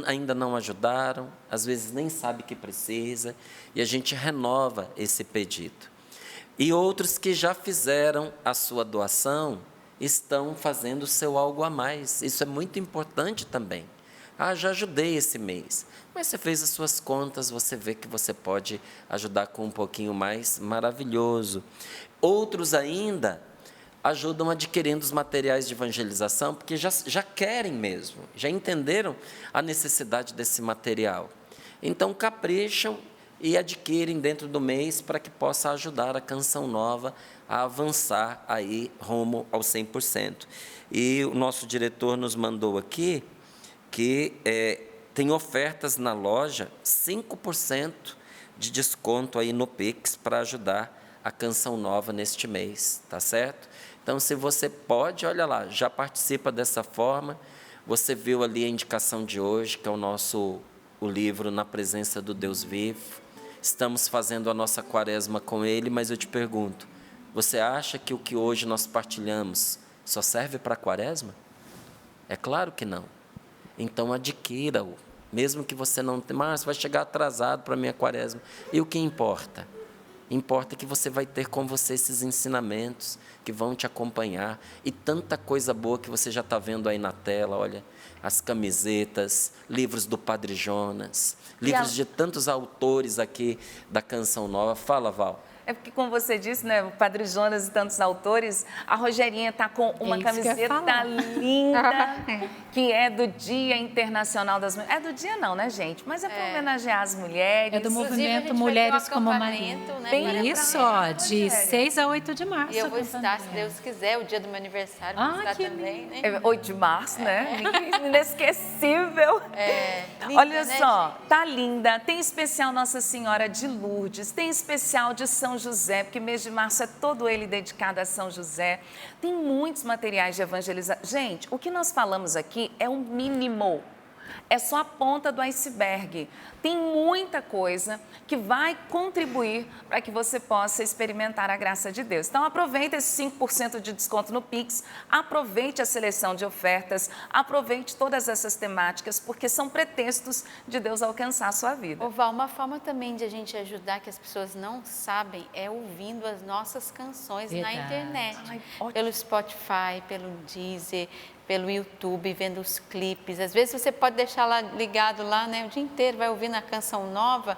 ainda não ajudaram, às vezes nem sabe que precisa, e a gente renova esse pedido. E outros que já fizeram a sua doação, estão fazendo o seu algo a mais. Isso é muito importante também. Já ajudei esse mês. Mas você fez as suas contas, você vê que você pode ajudar com um pouquinho mais, maravilhoso. Outros ainda ajudam adquirindo os materiais de evangelização, porque já querem mesmo, já entenderam a necessidade desse material. Então, capricham e adquirem dentro do mês para que possa ajudar a Canção Nova a avançar aí rumo ao 100%. E o nosso diretor nos mandou aqui que tem ofertas na loja, 5% de desconto aí no Pix para ajudar a Canção Nova neste mês, tá certo? Então, se você pode, olha lá, já participa dessa forma. Você viu ali a indicação de hoje, que é o livro Na Presença do Deus Vivo. Estamos fazendo a nossa quaresma com ele, mas eu te pergunto, você acha que o que hoje nós partilhamos só serve para a quaresma? É claro que não. Então, adquira-o. Mesmo que você não tenha, mas vai chegar atrasado para a minha quaresma. E o que importa? Importa que você vai ter com você esses ensinamentos que vão te acompanhar. E tanta coisa boa que você já está vendo aí na tela, olha, as camisetas, livros do Padre Jonas, livros de tantos autores aqui da Canção Nova. Fala, Val. É porque, como você disse, né, o Padre Jonas e tantos autores, a Rogerinha está com uma camiseta linda, que é do Dia Internacional das Mulheres. É do dia não, né, gente? Mas é para homenagear as mulheres. É do movimento Mulheres como Maria. Né, isso, ó, de 6 a 8 de março. E eu vou estar, se Deus quiser, o dia do meu aniversário, vou estar também, né? 8 de março, né? Inesquecível. Linda, olha né, só, gente? tá linda. Tem especial Nossa Senhora de Lourdes, tem especial de São José, porque mês de março é todo ele dedicado a São José. Tem muitos materiais de evangelização. Gente, o que nós falamos aqui é o mínimo. É só a ponta do iceberg. Tem muita coisa que vai contribuir para que você possa experimentar a graça de Deus. Então, aproveite esse 5% de desconto no Pix, aproveite a seleção de ofertas, aproveite todas essas temáticas, porque são pretextos de Deus alcançar a sua vida. Ô Val, uma forma também de a gente ajudar que as pessoas não sabem é ouvindo as nossas canções na internet. Pelo Spotify, pelo Deezer, pelo YouTube, vendo os clipes. Às vezes você pode deixar lá ligado lá, né, o dia inteiro, vai ouvindo a Canção Nova.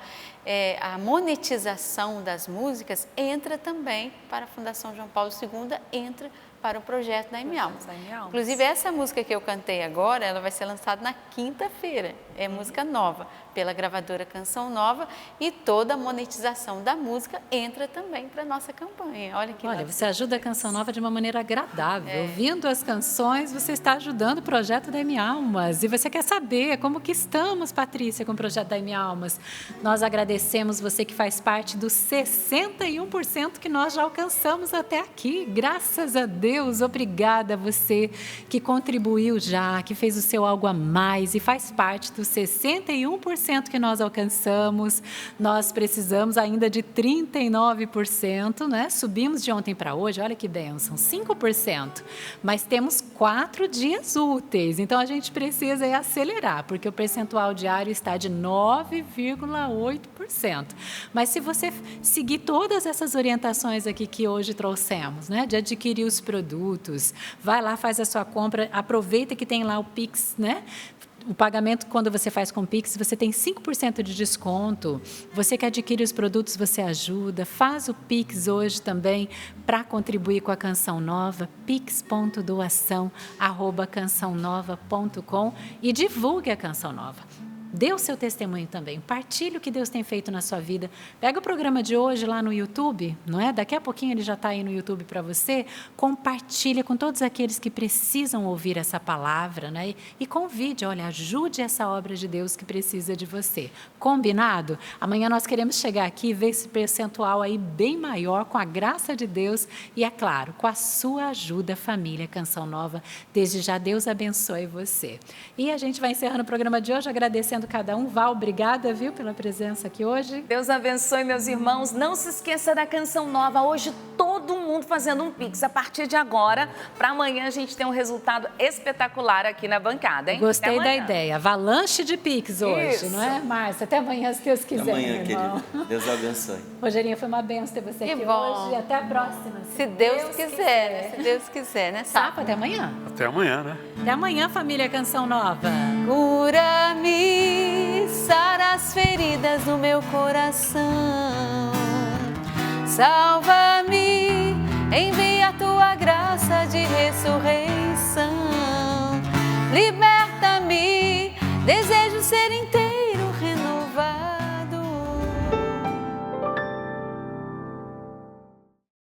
A monetização das músicas entra também para a Fundação João Paulo II, entra para o projeto da M-Almas. Inclusive, essa música que eu cantei agora, ela vai ser lançada na quinta-feira. É música nova, pela gravadora Canção Nova, e toda a monetização da música entra também para a nossa campanha. Olha que Olha, você ajuda a Canção Nova de uma maneira agradável. Ouvindo as canções, você está ajudando o projeto da M-Almas. E você quer saber como que estamos, Patrícia, com o projeto da M-Almas. Nós agradecemos você que faz parte dos 61% que nós já alcançamos até aqui. Graças a Deus, obrigada a você que contribuiu já, que fez o seu algo a mais e faz parte dos 61% que nós alcançamos. Nós precisamos ainda de 39%, né? Subimos de ontem para hoje, olha que bênção, 5%. Mas temos 4 dias úteis, então a gente precisa acelerar, porque o percentual diário está de 9,8%. Mas se você seguir todas essas orientações aqui que hoje trouxemos, né? De adquirir os produtos, vai lá, faz a sua compra, aproveita que tem lá o Pix, né? O pagamento, quando você faz com o Pix, você tem 5% de desconto. Você que adquire os produtos, você ajuda. Faz o Pix hoje também para contribuir com a Canção Nova, pix.doação@cançãonova.com, e divulgue a Canção Nova. Dê o seu testemunho também, partilhe o que Deus tem feito na sua vida. Pega o programa de hoje lá no YouTube, não é? Daqui a pouquinho ele já está aí no YouTube para você. Compartilha com todos aqueles que precisam ouvir essa palavra, né? E convide, olha, ajude essa obra de Deus que precisa de você. Combinado? Amanhã nós queremos chegar aqui e ver esse percentual aí bem maior, com a graça de Deus e, é claro, com a sua ajuda, família Canção Nova. Desde já, Deus abençoe você. E a gente vai encerrando o programa de hoje, agradecendo cada um. Val, obrigada, viu, pela presença aqui hoje. Deus abençoe, meus irmãos. Não se esqueça da Canção Nova. Hoje todo mundo fazendo um Pix. A partir de agora, para amanhã a gente tem um resultado espetacular aqui na bancada, hein? Gostei da ideia. Avalanche de Pix hoje, Isso. não é, Márcia? Até amanhã, se Deus quiser. Até amanhã, meu irmão. querido. Deus abençoe. Rogerinha, foi uma benção ter você aqui bom. hoje. Até a próxima. Se Deus quiser, né? Se Deus quiser, né, Sapo, até amanhã. Até amanhã, né? Até amanhã, família Canção Nova. Cura-me, sara as feridas do meu coração. Salva-me, envia a tua graça de ressurreição. Libera